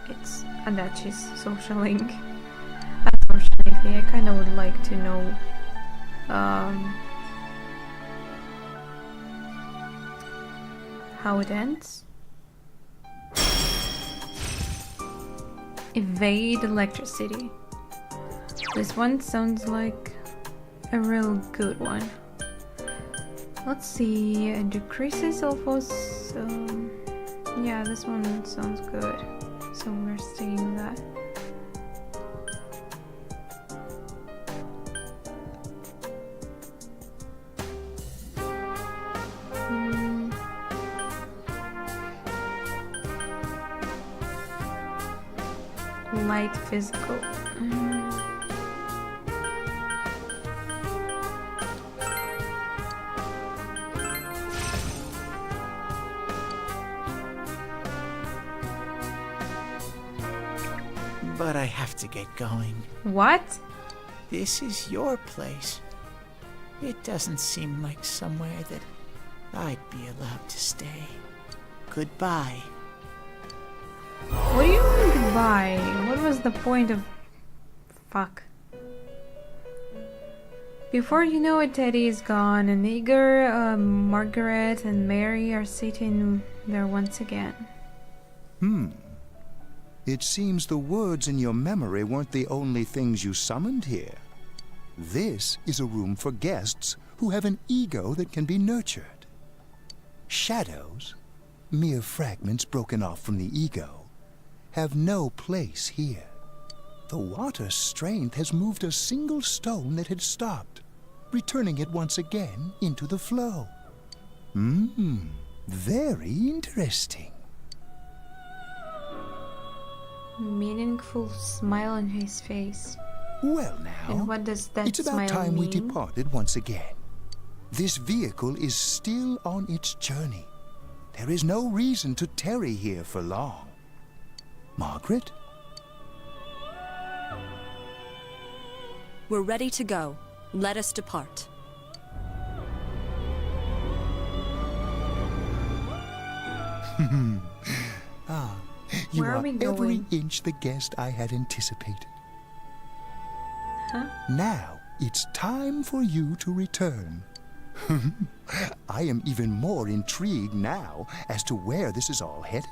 It's Adachi's social link. Unfortunately, I kinda would like to know how it ends. Evade electricity. This one sounds like a real good one. Let's see, it decreases alphas. Yeah, this one sounds good. So we're staying with that. Light physical. But I have to get going. What? This is your place. It doesn't seem like somewhere that I'd be allowed to stay. Goodbye. What do you mean goodbye? What was the point of... Fuck. Before you know it, Teddy is gone, and Igor, Margaret, and Mary are sitting there once again. It seems the words in your memory weren't the only things you summoned here. This is a room for guests who have an ego that can be nurtured. Shadows, mere fragments broken off from the ego, have no place here. The water's strength has moved a single stone that had stopped, returning it once again into the flow. Very interesting. Meaningful smile on his face. Well now, And what does that it's about smile time we mean? departed once again. This vehicle is still on its journey. There is no reason to tarry here for long. Margaret? We're ready to go. Let us depart. You Where are are we every going? inch the guest I had anticipated. Huh? Now, it's time for you to return. I am even more intrigued now as to where this is all headed.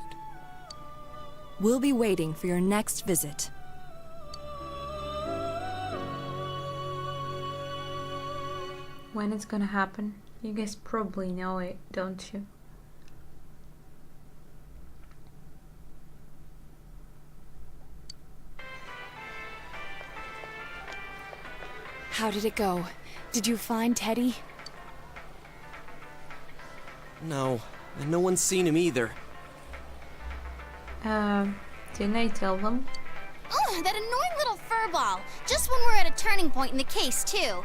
We'll be waiting for your next visit. When it's gonna happen? You guys probably know it, don't you? How did it go? Did you find Teddy? No, and no one's seen him either. Didn't I tell them? Oh, that annoying little furball. Just when we're at a turning point in the case, too.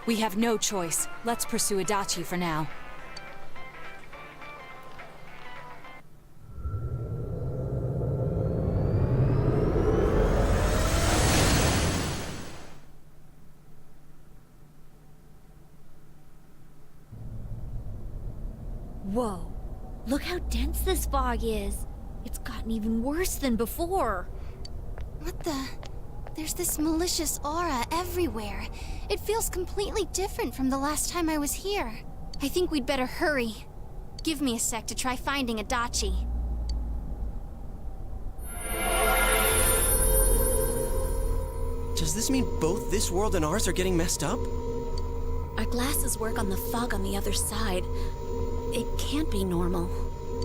We have no choice. Let's pursue Adachi for now. Whoa. Look how dense this fog is. It's gotten even worse than before. What the... There's this malicious aura everywhere. It feels completely different from the last time I was here. I think we'd better hurry. Give me a sec to try finding Adachi. Does this mean both this world and ours are getting messed up? Our glasses work on the fog on the other side. It can't be normal.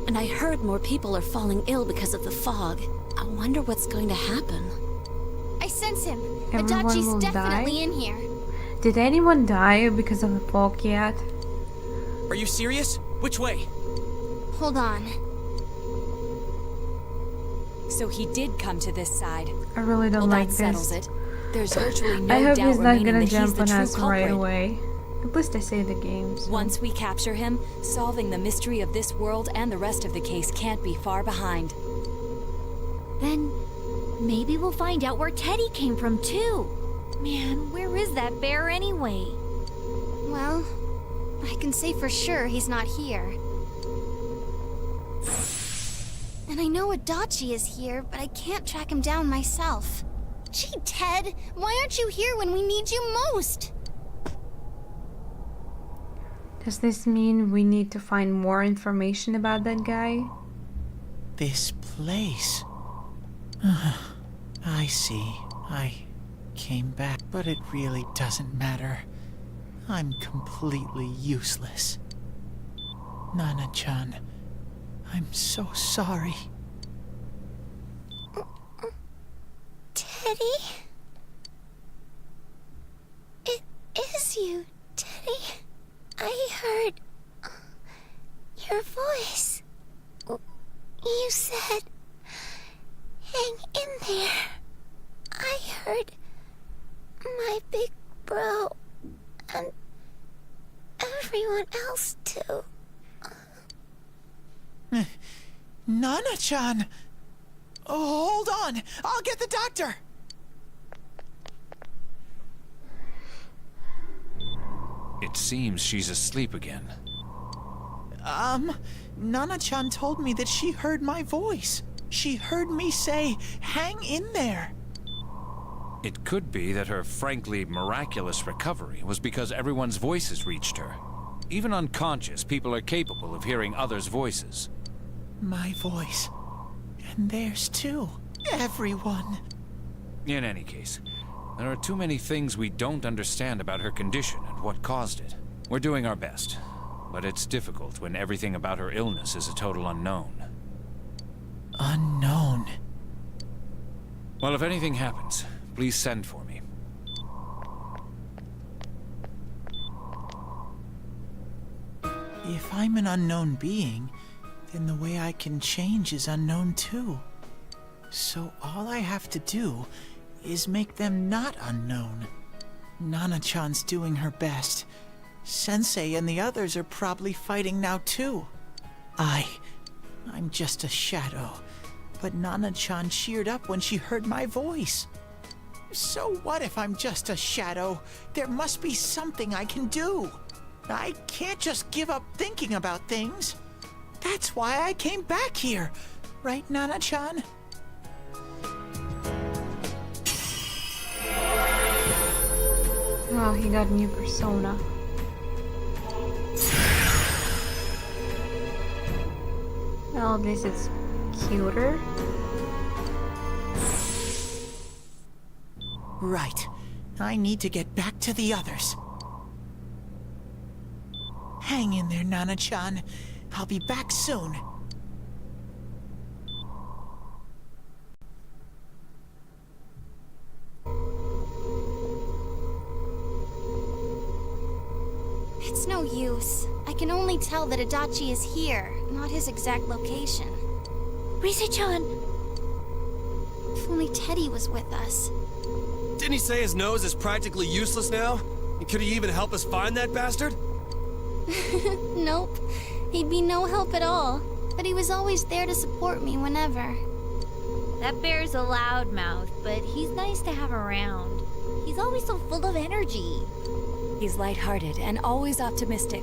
And I heard more people are falling ill because of the fog. I wonder what's going to happen. I sense him. Everyone will Adachi's definitely die? in here. Did anyone die because of the fog yet? Are you serious? Which way? Hold on. So he did come to this side. I really don't Well, like that settles this. it. There's virtually no I hope doubt he's not remaining gonna that he's jump the on true us right culprit. away. At least I say the game. So. Once we capture him, solving the mystery of this world and the rest of the case can't be far behind. Then maybe we'll find out where Teddy came from too. Man, where is that bear anyway? Well, I can say for sure he's not here. And I know Adachi is here, but I can't track him down myself. Gee, Ted, why aren't you here when we need you most? Does this mean we need to find more information about that guy? This place. I see. I came back, but it really doesn't matter. I'm completely useless. Nana-chan, I'm so sorry. Teddy? It is you, Teddy. I heard your voice. You said, hang in there. I heard my big bro and everyone else too. Nana-chan! Oh, hold on! I'll get the doctor! It seems she's asleep again. Nana-chan told me that she heard my voice. She heard me say, hang in there. It could be that her frankly miraculous recovery was because everyone's voices reached her. Even unconscious, people are capable of hearing others' voices. My voice. And theirs too. Everyone. In any case, there are too many things we don't understand about her condition and what caused it. We're doing our best, but it's difficult when everything about her illness is a total unknown. Unknown. Well, if anything happens, please send for me. If I'm an unknown being, then the way I can change is unknown too. So all I have to do is make them not unknown. Nana-chan's doing her best. Sensei and the others are probably fighting now too. I'm just a shadow. But Nana-chan cheered up when she heard my voice. So what if I'm just a shadow? There must be something I can do. I can't just give up thinking about things. That's why I came back here. Right, Nana-chan? Oh, he got a new persona. Well, this is cuter. Right. I need to get back to the others. Hang in there, Nana-chan. I'll be back soon. It's no use. I can only tell that Adachi is here, not his exact location. Rise-chan! If only Teddy was with us. Didn't he say his nose is practically useless now? And could he even help us find that bastard? Nope. He'd be no help at all. But he was always there to support me whenever. That bear's a loudmouth, but he's nice to have around. He's always so full of energy. He's lighthearted and always optimistic.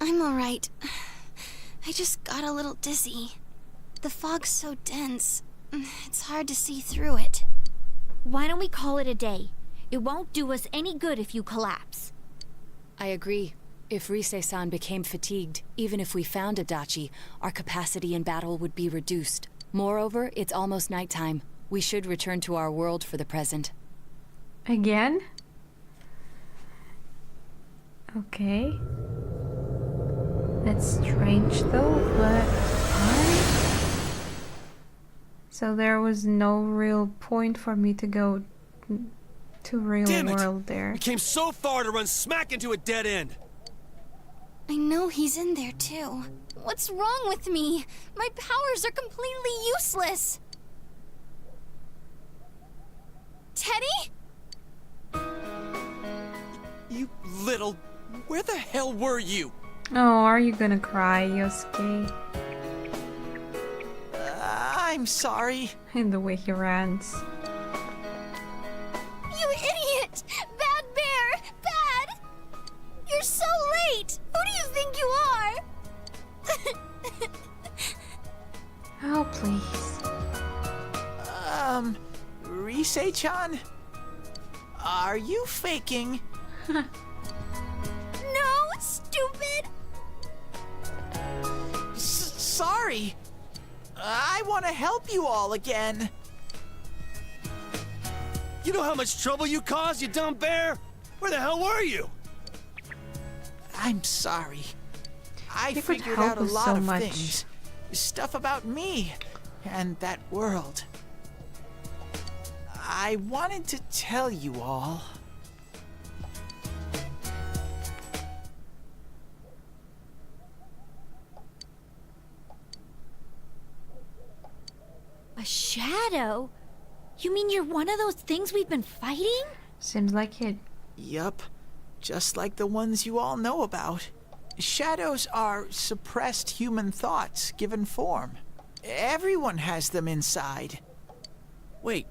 I'm alright. I just got a little dizzy. The fog's so dense, it's hard to see through it. Why don't we call it a day? It won't do us any good if you collapse. I agree. If Rise-san became fatigued, even if we found Adachi, our capacity in battle would be reduced. Moreover, it's almost nighttime. We should return to our world for the present. Again? Okay. That's strange though, but fine. So there was no real point for me to go to real world there. We came so far to run smack into a dead end. I know he's in there too. What's wrong with me? My powers are completely useless. Teddy? You little... Where the hell were you? Oh, are you gonna cry, Yosuke? I'm sorry. In the way he rants. You idiot! Bad bear! Bad! You're so late! Who do you think you are? Oh, please. Rise-chan? Are you faking? No, stupid! Sorry. I want to help you all again. You know how much trouble you caused, you dumb bear? Where the hell were you? I'm sorry. I You could figured help out a us lot so of much. things. Stuff about me and that world. I wanted to tell you all. A shadow? You mean you're one of those things we've been fighting? Seems like it. Yup, just like the ones you all know about. Shadows are suppressed human thoughts given form. Everyone has them inside. Wait,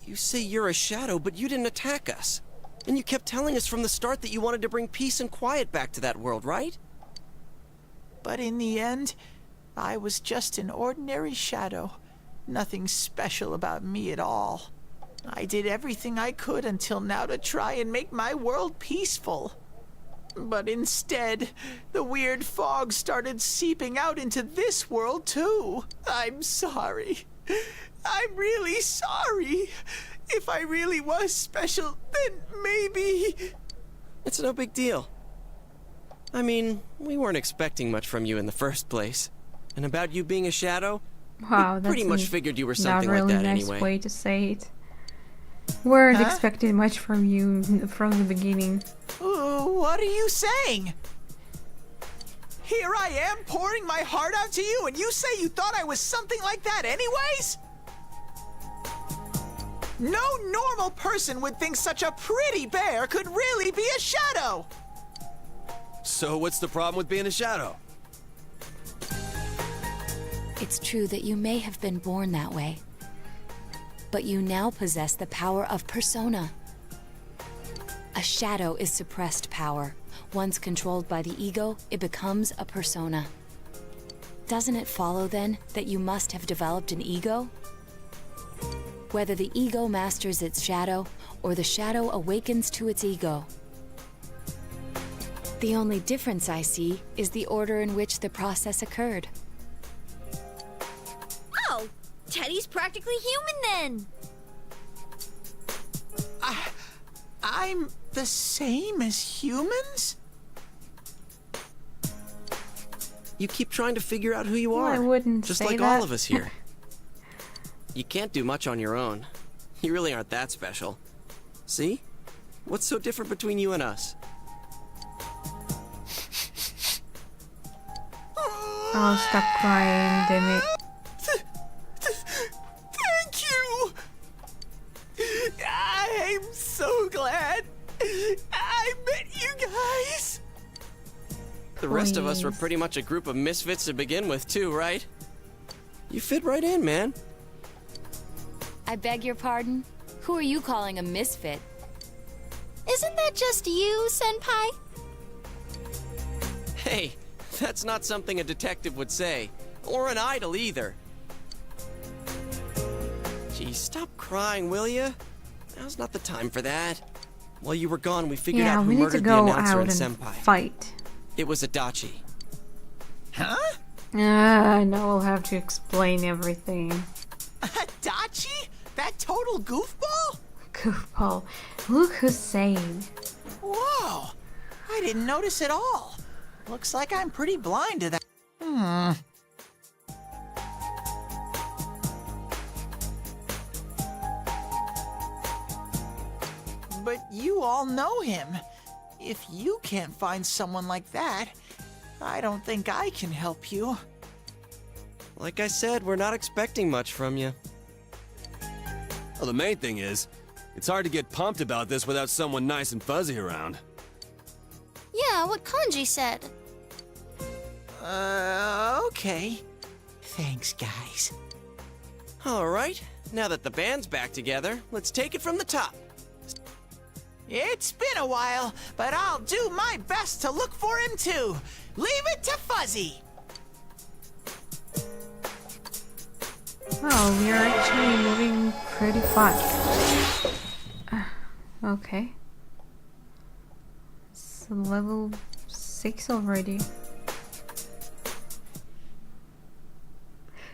you say you're a shadow, but you didn't attack us. And you kept telling us from the start that you wanted to bring peace and quiet back to that world, right? But in the end, I was just an ordinary shadow. Nothing special about me at all. I did everything I could until now to try and make my world peaceful. But instead, the weird fog started seeping out into this world too. I'm sorry. I'm really sorry. If I really was special, then maybe... It's no big deal. I mean, we weren't expecting much from you in the first place. And about you being a shadow, Wow, we that's pretty much figured you were not something really like that nice anyway. way to say it. Weren't expecting much from you from the beginning. What are you saying? Here I am pouring my heart out to you, and you say you thought I was something like that anyways? No normal person would think such a pretty bear could really be a shadow! So what's the problem with being a shadow? It's true that you may have been born that way, but you now possess the power of persona. A shadow is suppressed power. Once controlled by the ego, it becomes a persona. Doesn't it follow, then, that you must have developed an ego? Whether the ego masters its shadow, or the shadow awakens to its ego. The only difference I see is the order in which the process occurred. Oh, Teddy's practically human then. I'm the same as humans? You keep trying to figure out who you Well, are. I wouldn't just say like that. all of us here. You can't do much on your own. You really aren't that special. See? What's so different between you and us? Oh, stop crying, damn it. Thank you! I'm so glad I met you guys! The rest of us were Please. pretty much a group of misfits to begin with, too, right? You fit right in, man. I beg your pardon? Who are you calling a misfit? Isn't that just you, Senpai? Hey, That's not something a detective would say. Or an idol, either. Gee, stop crying, will ya? Now's not the time for that. While you were gone, we figured out who we need to murdered the go announcer out and and Senpai. fight. It was Adachi. Huh? Now we'll have to explain everything. Adachi? That total goofball? Goofball. Look who's sane. Whoa! I didn't notice at all. Looks like I'm pretty blind to that. But you all know him. If you can't find someone like that, I don't think I can help you. Like I said, we're not expecting much from you. Well, the main thing is, it's hard to get pumped about this without someone nice and fuzzy around. Yeah, what Kanji said. Okay. Thanks, guys. All right, now that the band's back together, let's take it from the top. It's been a while, but I'll do my best to look for him too. Leave it to Fuzzy. Well, we are actually moving pretty fast. Okay. It's level 6 already.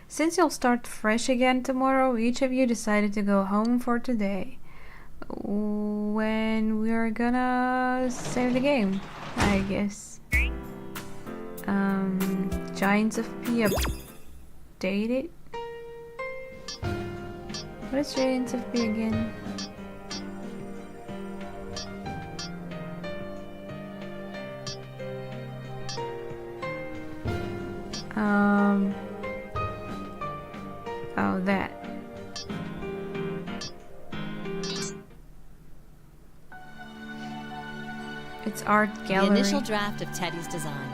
Since you'll start fresh again tomorrow, each of you decided to go home for today. When we're gonna save the game, I guess. Giants of P updated. What is Giants of P again? Oh, that. It's art gallery. The initial draft of Teddy's design.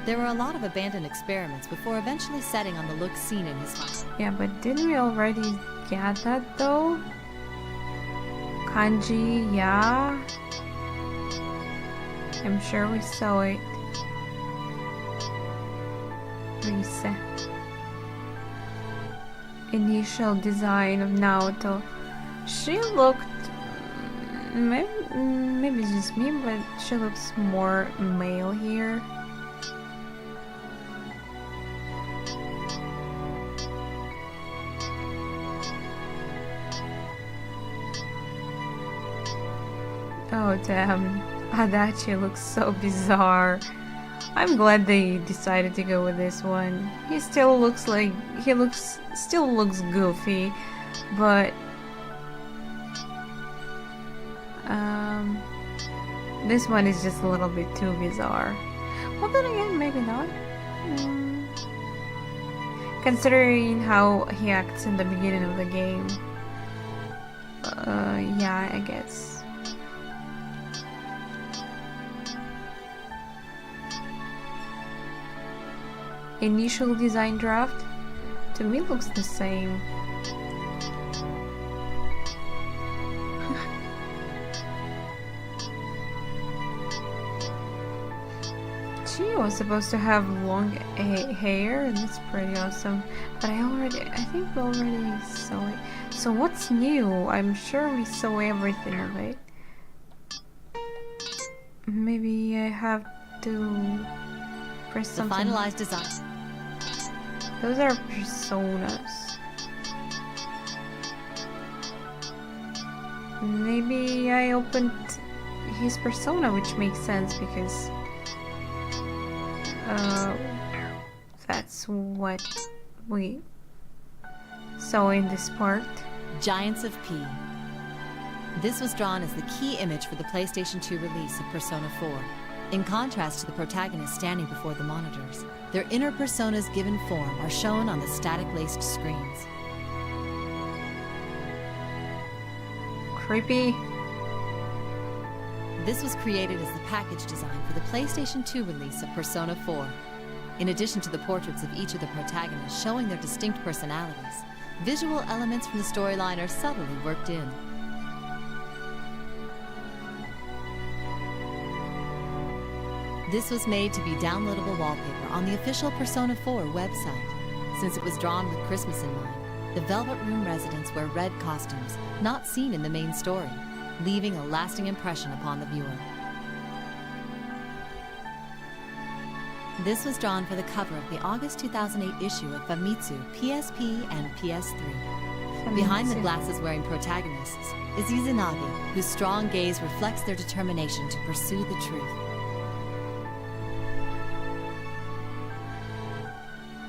There were a lot of abandoned experiments before eventually setting on the look seen in his house. Yeah, but didn't we already get that though? Kanji, yeah. I'm sure we saw it. Reset. Initial design of Naoto. She looked... Maybe it's just me, but she looks more male here. Oh damn, Adachi looks so bizarre. I'm glad they decided to go with this one. He still looks like still looks goofy, but this one is just a little bit too bizarre. Well, then again, maybe not. Considering how he acts in the beginning of the game. Yeah, I guess. Initial design draft to me looks the same. She was supposed to have long hair. That's pretty awesome. But I think we already saw it. So what's new? I'm sure we saw everything of it. Maybe I have to press something. The finalized design. Those are personas. Maybe I opened his persona, which makes sense because that's what we saw in this part. Giants of P. This was drawn as the key image for the PlayStation 2 release of Persona 4. In contrast to the protagonists standing before the monitors, their inner personas given form are shown on the static-laced screens. Creepy. This was created as the package design for the PlayStation 2 release of Persona 4. In addition to the portraits of each of the protagonists showing their distinct personalities, visual elements from the storyline are subtly worked in. This was made to be downloadable wallpaper on the official Persona 4 website. Since it was drawn with Christmas in mind, the Velvet Room residents wear red costumes, not seen in the main story, leaving a lasting impression upon the viewer. This was drawn for the cover of the August 2008 issue of Famitsu, PSP, and PS3. Behind the glasses-wearing protagonists is Izanagi, whose strong gaze reflects their determination to pursue the truth.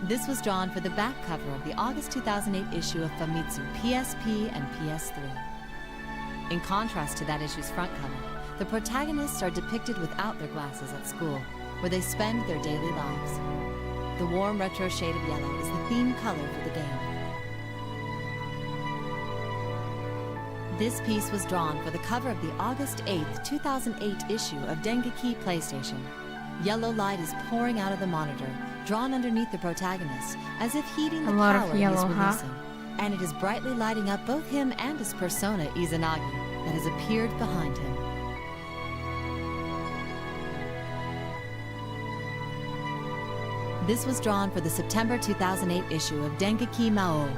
This was drawn for the back cover of the August 2008 issue of Famitsu, PSP, and PS3. In contrast to that issue's front cover, the protagonists are depicted without their glasses at school, where they spend their daily lives. The warm retro shade of yellow is the theme color for the game. This piece was drawn for the cover of the August 8th, 2008 issue of Dengeki PlayStation. Yellow light is pouring out of the monitor, drawn underneath the protagonist, as if heating the power he is releasing. And it is brightly lighting up both him and his persona, Izanagi, that has appeared behind him. This was drawn for the September 2008 issue of Dengeki Mao.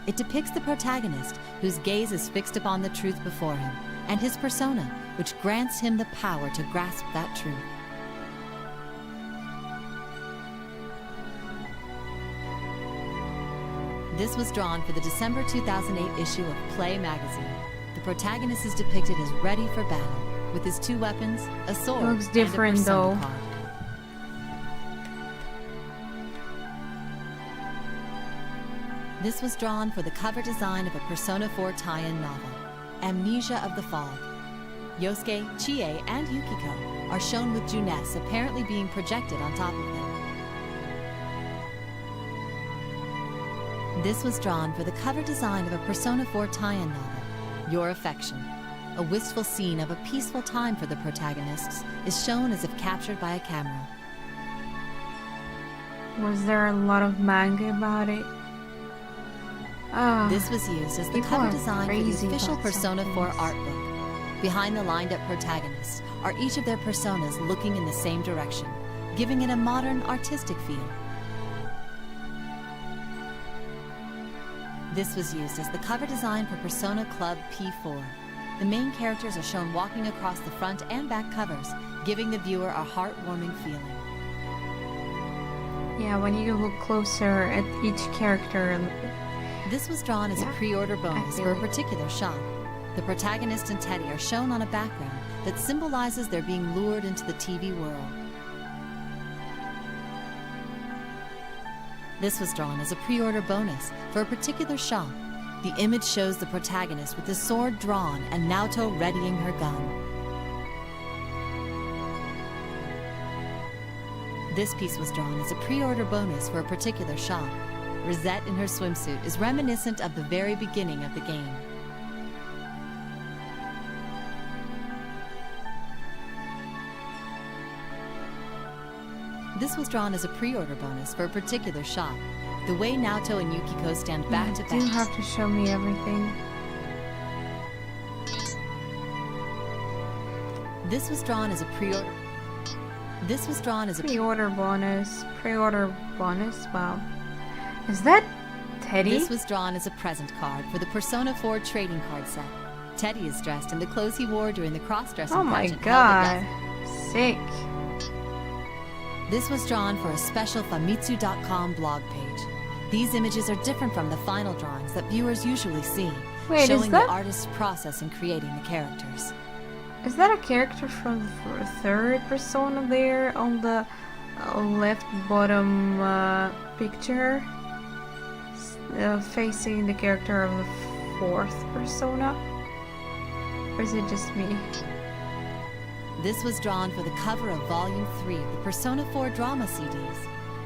It depicts the protagonist, whose gaze is fixed upon the truth before him, and his persona, which grants him the power to grasp that truth. This was drawn for the December 2008 issue of Play magazine. The protagonist is depicted as ready for battle, with his two weapons, a sword, looks different and a persona though. card. This was drawn for the cover design of a Persona 4 tie-in novel, Amnesia of the Fog. Yosuke, Chie, and Yukiko are shown with Junes apparently being projected on top of them. This was drawn for the cover design of a Persona 4 tie-in novel, Your Affection. A wistful scene of a peaceful time for the protagonists is shown as if captured by a camera. Was there a lot of manga about it? This was used as the people cover are design for the crazy official about Persona some 4 things. art book. Behind the lined-up protagonists are each of their personas looking in the same direction, giving it a modern, artistic feel. This was used as the cover design for Persona Club P4. The main characters are shown walking across the front and back covers, giving the viewer a heartwarming feeling. Yeah, when you look closer at each character. This was drawn as a pre-order bonus for a particular shop. The protagonist and Teddy are shown on a background that symbolizes their being lured into the TV world. This was drawn as a pre-order bonus for a particular shop. The image shows the protagonist with his sword drawn and Naoto readying her gun. This piece was drawn as a pre-order bonus for a particular shop. Rosette in her swimsuit is reminiscent of the very beginning of the game. This was drawn as a pre-order bonus for a particular shop. The way Naoto and Yukiko stand back to You do back. have to show me everything. This was drawn as a pre-order. This was drawn as a Pre-order bonus. Pre-order bonus. Wow. Is that Teddy? This was drawn as a present card for the Persona 4 trading card set. Teddy is dressed in the clothes he wore during the cross-dressing Oh my pageant held at god. Sick. This was drawn for a special Famitsu.com blog page. These images are different from the final drawings that viewers usually see, Wait, is showing that- the artist's process in creating the characters. Is that a character from the third Persona there on the left bottom picture? Facing the character of the fourth Persona? Or is it just me? This was drawn for the cover of Volume 3 of the Persona 4 drama CDs.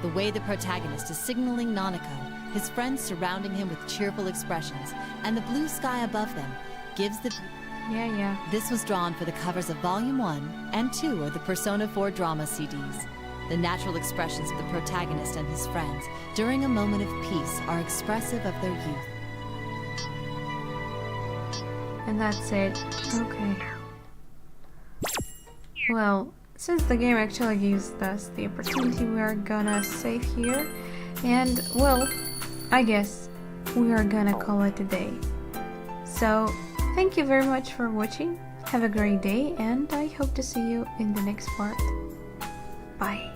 The way the protagonist is signaling Nanako, his friends surrounding him with cheerful expressions, and the blue sky above them gives the... Yeah. This was drawn for the covers of Volume 1 and 2 of the Persona 4 drama CDs. The natural expressions of the protagonist and his friends during a moment of peace are expressive of their youth. And that's it. Okay. Well, since the game actually gives us the opportunity, we are gonna save here. And, well, I guess we are gonna call it a day. So, thank you very much for watching. Have a great day, and I hope to see you in the next part. Bye.